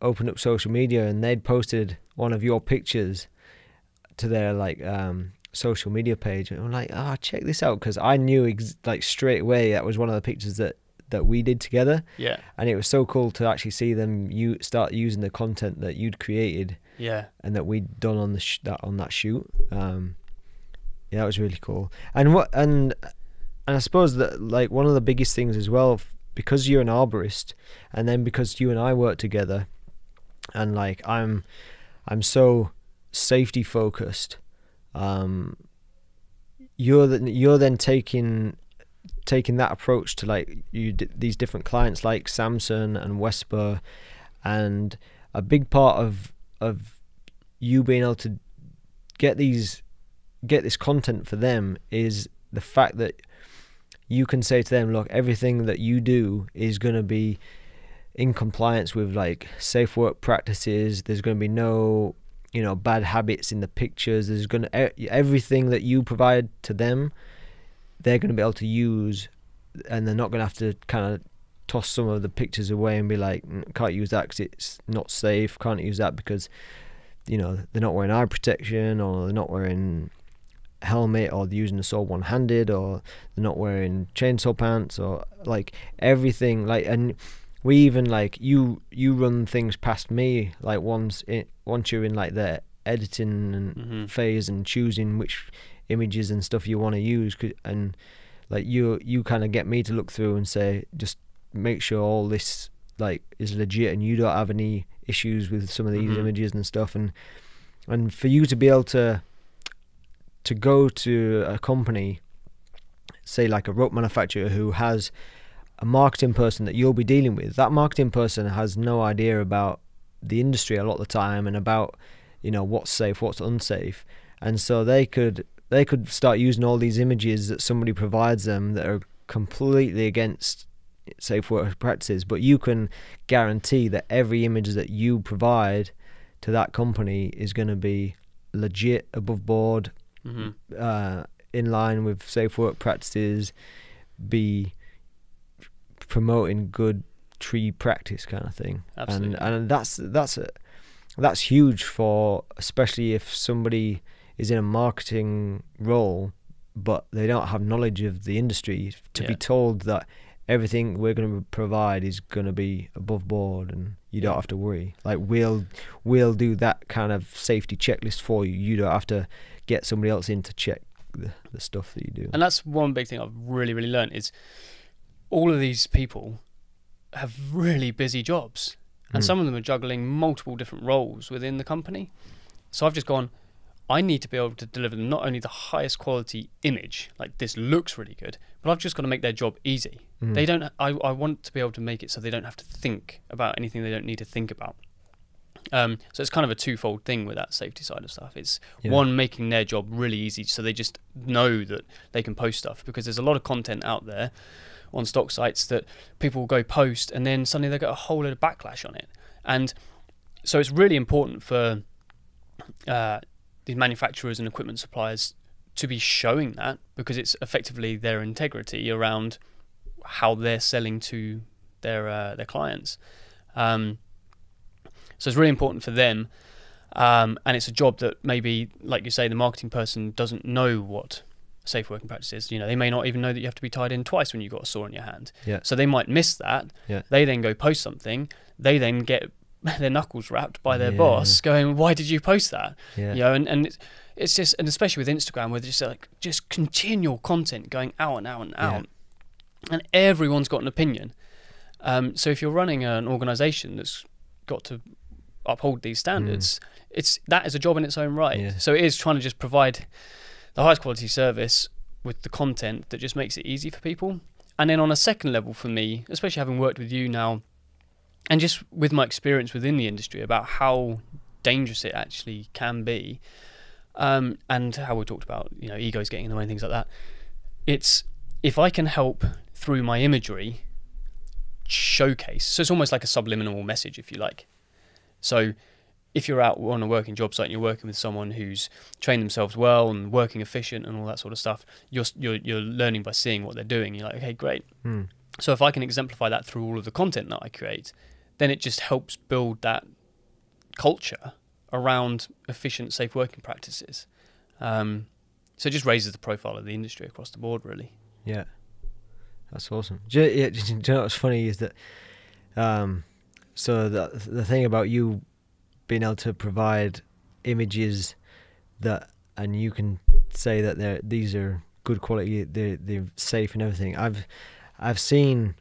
opened up social media, and they'd posted one of your pictures to their social media page, and I'm like, check this out, because I knew straight away that was one of the pictures that we did together. And it was so cool to actually see them start using the content that you'd created, and that we'd done on that shoot. That was really cool. And I suppose that one of the biggest things as well, because you're an arborist, and then because you and I work together, and I'm so safety focused, you're then taking that approach to these different clients like Samson and Wesper, and a big part of you being able to get this content for them is the fact that you can say to them, look, everything that you do is going to be in compliance with safe work practices. There's going to be no bad habits in the pictures. There's going to everything that you provide to them, they're going to be able to use, and they're not going to have to kind of toss some of the pictures away and be like, can't use that because it's not safe, can't use that because they're not wearing eye protection, or they're not wearing a helmet, or they're using the saw one-handed, or they're not wearing chainsaw pants, or everything. And we even you run things past me once you're in the editing and phase and choosing which images and stuff you want to use, and you kind of get me to look through and say, just make sure all this like is legit and you don't have any issues with some of these images and stuff. And for you to be able to go to a company, say like a rope manufacturer, who has a marketing person that you'll be dealing with, that marketing person has no idea about the industry a lot of the time and about, you know, what's safe, what's unsafe. And so they could start using all these images that somebody provides them that are completely against safe work practices, but you can guarantee that every image that you provide to that company is going to be legit, above board, in line with safe work practices, be promoting good tree practice kind of thing.
Absolutely.
And that's huge for, especially if somebody is in a marketing role but they don't have knowledge of the industry, to be told that everything we're going to provide is going to be above board and you don't have to worry. Like we'll do that kind of safety checklist for you. You don't have to get somebody else in to check the stuff that you do.
And that's one big thing I've really learned is all of these people have really busy jobs, and some of them are juggling multiple different roles within the company. So I've just gone, I need to be able to deliver them not only the highest quality image, like this looks really good, but I've just got to make their job easy. They don't. I want to be able to make it so they don't have to think about anything they don't need to think about. So it's kind of a twofold thing with that safety side of stuff. It's one, making their job really easy so they just know that they can post stuff, because there's a lot of content out there on stock sites that people will go post and then suddenly they get a whole load of backlash on it. And so it's really important for these manufacturers and equipment suppliers to be showing that, because it's effectively their integrity around how they're selling to their clients. So it's really important for them, and it's a job that maybe, like you say, the marketing person doesn't know what safe working practice is. You know, they may not even know that you have to be tied in twice when you've got a saw in your hand. So they might miss that. They then go post something. They then get their knuckles wrapped by their boss going, why did you post that? You know, and it's just, and especially with Instagram, where there's just continual content going out and out and out, and everyone's got an opinion. So if you're running an organization that's got to uphold these standards, that is a job in its own right. So it is trying to just provide the highest quality service with the content that just makes it easy for people. And then on a second level for me, especially having worked with you now, and just with my experience within the industry about how dangerous it actually can be, and how we talked about, you know, egos getting in the way and things like that, it's, if I can help through my imagery showcase, so it's almost like a subliminal message, if you like. So if you're out on a working job site and you're working with someone who's trained themselves well and working efficient and all that sort of stuff, you're learning by seeing what they're doing. You're like, okay, great. So if I can exemplify that through all of the content that I create, then it just helps build that culture around efficient, safe working practices. So it just raises the profile of the industry across the board, really. Yeah,
that's awesome. Do you know what's funny is that, so the thing about you being able to provide images that, and you can say that these are good quality, they're safe and everything. I've seen.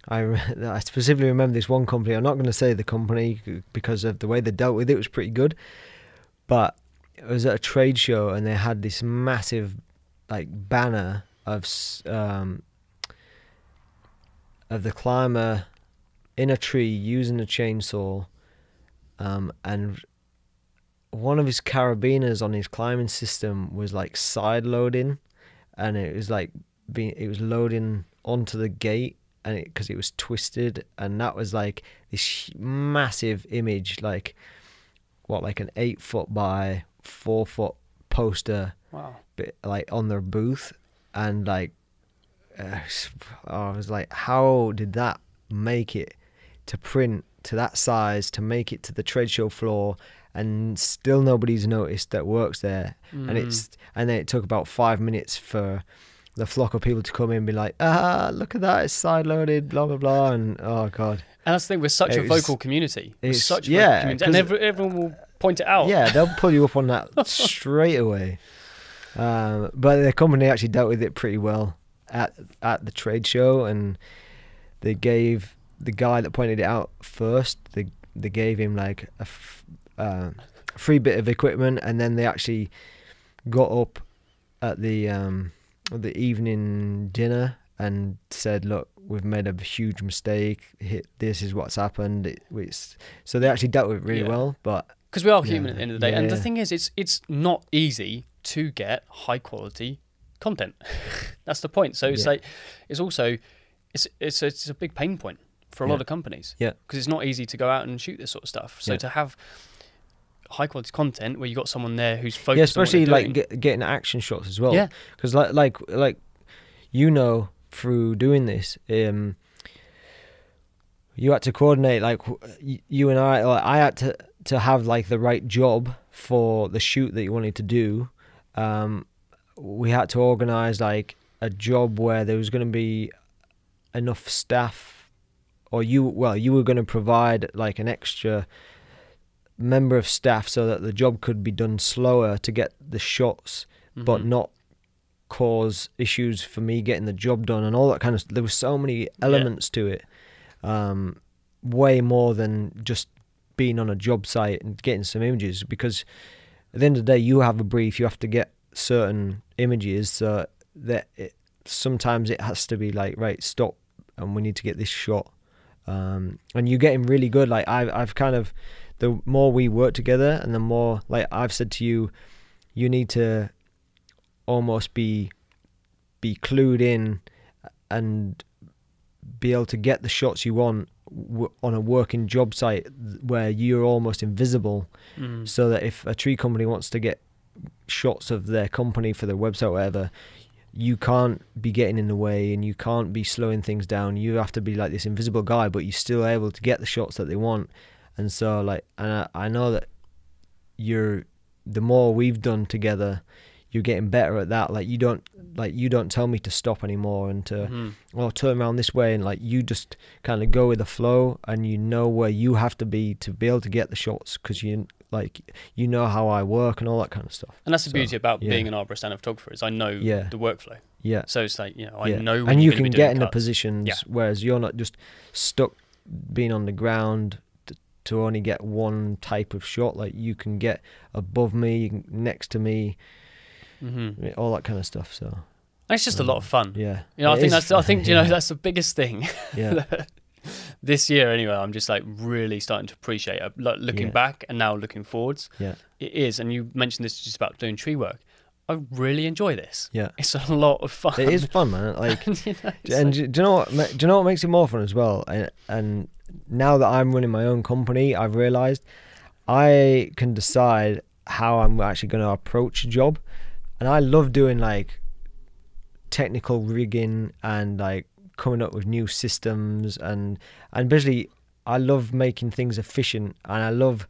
I specifically remember this one company. I'm not going to say the company because of the way they dealt with it. It was pretty good, but it was at a trade show and they had this massive like banner of the climber in a tree using a chainsaw, and one of his carabiners on his climbing system was like side loading, and it was like it was loading onto the gate, and because it was twisted, and that was like this massive image, like an 8-foot by 4-foot poster.
Wow.
Like on their booth, and like I was like, how did that make it to print to that size, to make it to the trade show floor, and still nobody's noticed that works there. And then it took about 5 minutes for the flock of people to come in and be like, look at that, it's side loaded, blah blah blah. And oh god. And
that's the thing, we're such a vocal community. And everyone will point it out.
Yeah, they'll pull you up on that straight away. But the company actually dealt with it pretty well at the trade show, and they gave the guy that pointed it out first, they gave him like a free bit of equipment, and then they actually got up at the evening dinner and said, look, we've made a huge mistake, this is what's happened. So they actually dealt with it really well. But
because we are human at the end of the day, and the thing is, it's not easy to get high quality content. That's the point. So it's like, it's also it's a big pain point for a lot of companies. Yeah, because it's not easy to go out and shoot this sort of stuff. So to have high quality content where you got someone there who's focused,
especially
on what they're
like getting action shots as well. Yeah, because like you know, through doing this, you had to coordinate. Like you and I had to have like the right job for the shoot that you wanted to do. We had to organize like a job where there was going to be enough staff, or you were going to provide like an extra member of staff so that the job could be done slower to get the shots, but not cause issues for me getting the job done and all that kind of stuff. There were so many elements to it, way more than just being on a job site and getting some images, because at the end of the day you have a brief, you have to get certain images, so that sometimes it has to be like, right, stop, and we need to get this shot, and you're getting really good. Like I've kind of, the more we work together and the more, like I've said to you, you need to almost be clued in and be able to get the shots you want on a working job site where you're almost invisible, so that if a tree company wants to get shots of their company for their website or whatever, you can't be getting in the way and you can't be slowing things down. You have to be like this invisible guy, but you're still able to get the shots that they want. And so like, and I know that the more we've done together, you're getting better at that. Like you don't tell me to stop anymore and to turn around this way, and like you just kind of go with the flow, and you know where you have to be able to get the shots, because you know how I work and all that kind of stuff.
And that's the beauty about being an arborist and a photographer, is I know the workflow. Yeah. So it's like, you know, I know when
and
you
can get in the positions, whereas you're not just stuck being on the ground to only get one type of shot. Like you can get above me, next to me, all that kind of stuff. So and
it's just a lot of fun.
Yeah,
you know, I think you know, that's the biggest thing. Yeah. This year anyway, I'm just like really starting to appreciate it. Like looking back and now looking forwards. Yeah, it is. And you mentioned this just about doing tree work. I really enjoy this. Yeah, it's a lot of fun.
It is fun, man. Like, do you know what makes it more fun as well? And now that I'm running my own company, I've realized I can decide how I'm actually going to approach a job, and I love doing like technical rigging and like coming up with new systems, and basically I love making things efficient, and I love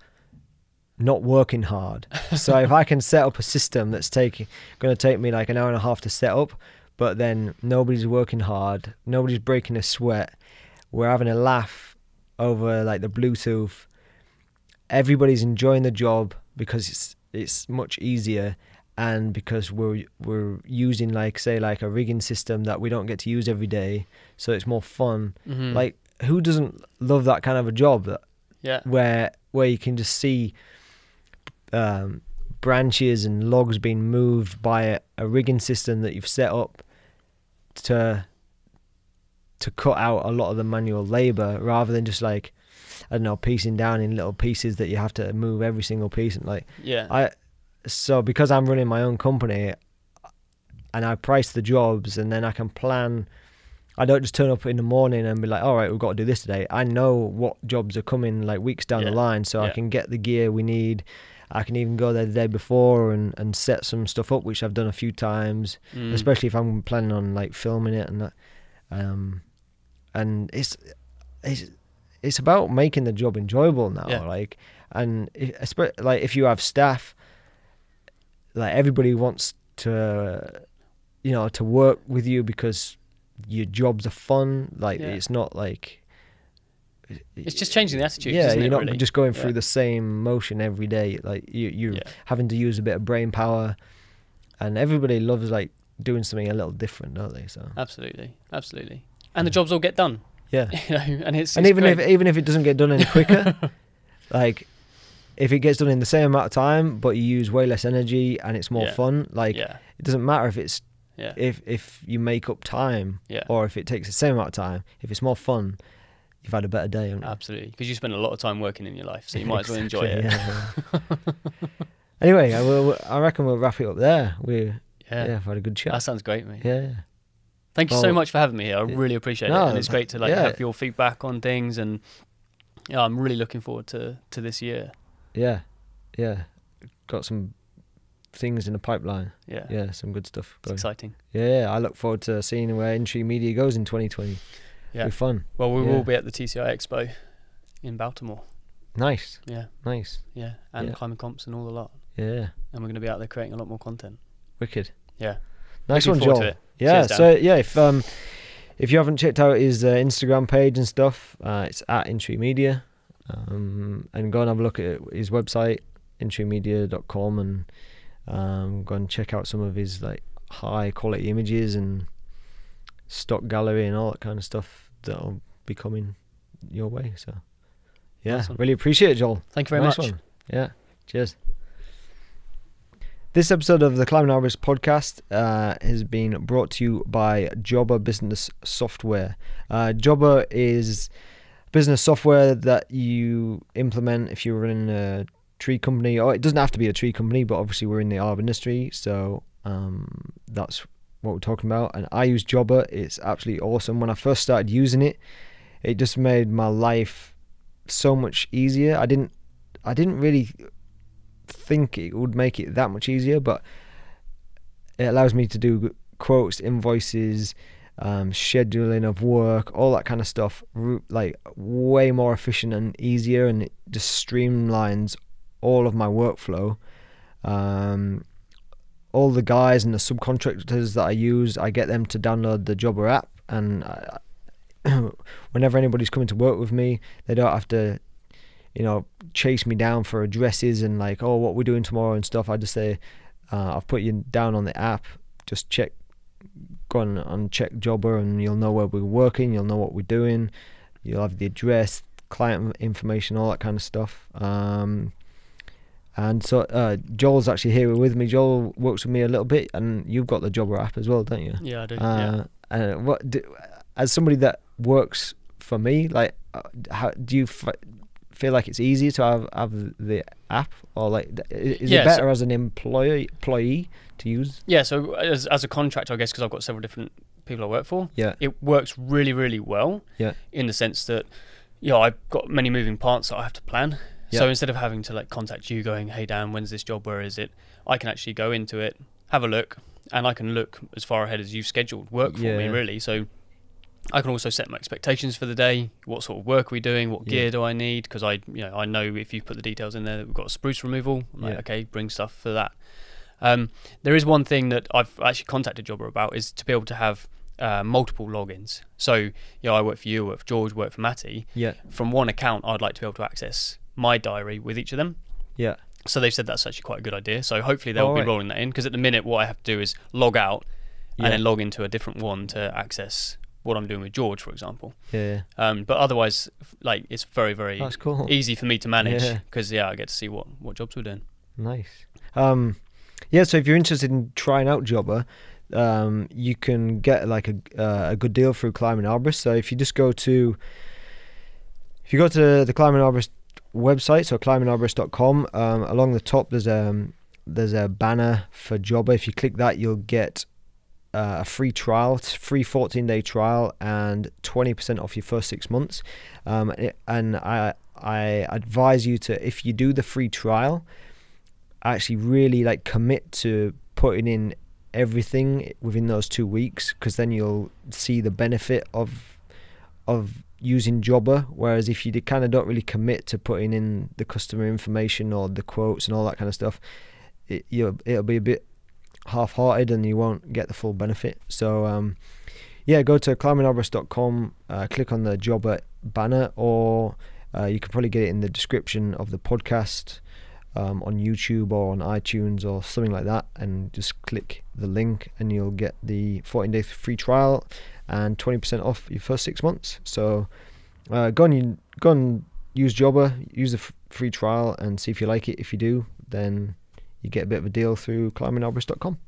not working hard. So if I can set up a system that's going to take me like an hour and a half to set up, but then nobody's working hard, nobody's breaking a sweat, we're having a laugh over like the Bluetooth, everybody's enjoying the job because it's much easier, and because we're using like, say, like a rigging system that we don't get to use every day, so it's more fun. Like, who doesn't love that kind of a job where you can just see branches and logs being moved by a rigging system that you've set up to cut out a lot of the manual labor, rather than just like, I don't know, piecing down in little pieces that you have to move every single piece. And like, so because I'm running my own company and I price the jobs, and then I can plan, I don't just turn up in the morning and be like, all right, we've got to do this today. I know what jobs are coming like weeks down the line, so I can get the gear we need. I can even go there the day before and set some stuff up, which I've done a few times, especially if I'm planning on like filming it and that. And it's about making the job enjoyable now. Like, and like if you have staff, like everybody wants to, you know, to work with you because your jobs are fun. Like it's not like,
it's just changing the attitude.
Yeah,
you're
not just going through the same motion every day. Like you're having to use a bit of brain power, and everybody loves like doing something a little different, don't they? So
absolutely, and the jobs all get done.
Yeah.
You know, and it's
And even
great.
if it doesn't get done any quicker, like if it gets done in the same amount of time, but you use way less energy and it's more fun, like
Yeah.
it doesn't matter if it's
Yeah.
if you make up time
Yeah.
or if it takes the same amount of time. If it's more fun, you've had a better day, haven't you?
Absolutely, because you spend a lot of time working in your life, so you might as well enjoy it.
Yeah. Anyway, I reckon we'll wrap it up there. We've had a good chat.
That sounds great, mate.
Yeah.
Thank you so much for having me here. I really appreciate it, and it's great to have your feedback on things. And I'm really looking forward to this year.
Yeah. Got some things in the pipeline. Yeah, some good stuff going.
It's exciting.
Yeah, I look forward to seeing where InTree Media goes in 2020.
Yeah,
it'll be fun.
Well, we will be at the TCI Expo in Baltimore.
Nice.
Yeah, and climbing comps and all the lot.
Yeah,
and we're going to be out there creating a lot more content.
Wicked.
Yeah,
nice
looking
one,
forward
Joel.
to it.
Yeah.
Cheers,
So yeah, if you haven't checked out his Instagram page and stuff, it's at InTree Media, and go and have a look at his website, intreemedia.com, and go and check out some of his like high quality images and stock gallery and all that kind of stuff that'll be coming your way. So yeah,
awesome.
Really appreciate it, Joel.
Thank you very much.
One. Yeah, cheers. This episode of the Climbing Arborist podcast has been brought to you by Jobber Business Software. Jobber is business software that you implement if you're running a tree company, or it doesn't have to be a tree company, but obviously we're in the arbor industry, so that's what we're talking about. And I use Jobber. It's absolutely awesome. When I first started using it, it just made my life so much easier. I didn't really think it would make it that much easier, but it allows me to do quotes, invoices, scheduling of work, all that kind of stuff, like way more efficient and easier, and it just streamlines all of my workflow. All the guys and the subcontractors that I use, I get them to download the Jobber app, and whenever anybody's coming to work with me, they don't have to chase me down for addresses and like, oh, what we're doing tomorrow and stuff. I just say, I've put you down on the app, just go on and check Jobber, and you'll know where we're working, you'll know what we're doing, you'll have the address, client information, all that kind of stuff. And so Joel's actually here with me. Joel works with me a little bit, and you've got the Jobber app as well, don't you?
Yeah, I do.
And as somebody that works for me, like, how do you feel like it's easier to have the app, or like is it better as an employee to use? Yeah,
so as a contractor, I guess, because I've got several different people I work for,
yeah,
it works really, really well. Yeah, in the sense that I've got many moving parts that I have to plan. Yeah. So instead of having to like contact you going, hey Dan, when's this job, where is it, I can actually go into it, have a look, and I can look as far ahead as you've scheduled work for me, really. So I can also set my expectations for the day. What sort of work are we doing? What gear do I need? Because I know if you put the details in there that we've got a spruce removal, I'm like, okay, bring stuff for that. There is one thing that I've actually contacted Jobber about, is to be able to have multiple logins. So I work for you, work for George, work for Matty. Yeah. From one account, I'd like to be able to access my diary with each of them. Yeah. So they've said that's actually quite a good idea. So hopefully they'll be rolling that in, because at the minute what I have to do is log out and then log into a different one to access what I'm doing with George, for example. Yeah. But otherwise, like, it's very, very easy for me to manage, because I get to see what jobs we're doing. Nice. So if you're interested in trying out Jobber, you can get like a good deal through Climbing Arborist. So if you go to the Climbing Arborist website, so climbingarborist.com, along the top there's a banner for Jobber. If you click that, you'll get a free trial, free 14-day trial, and 20% off your first 6 months. And I advise you to, if you do the free trial, actually really like commit to putting in everything within those 2 weeks, because then you'll see the benefit of using Jobber. Whereas if you kind of don't really commit to putting in the customer information or the quotes and all that kind of stuff, it'll be a bit half-hearted and you won't get the full benefit. So go to climbingarborist.com, click on the Jobber banner, or you can probably get it in the description of the podcast on YouTube or on iTunes or something like that, and just click the link and you'll get the 14-day free trial,
and 20% off your first 6 months. So go and use Jobber, use the free trial, and see if you like it. If you do, then you get a bit of a deal through climbingarborist.com.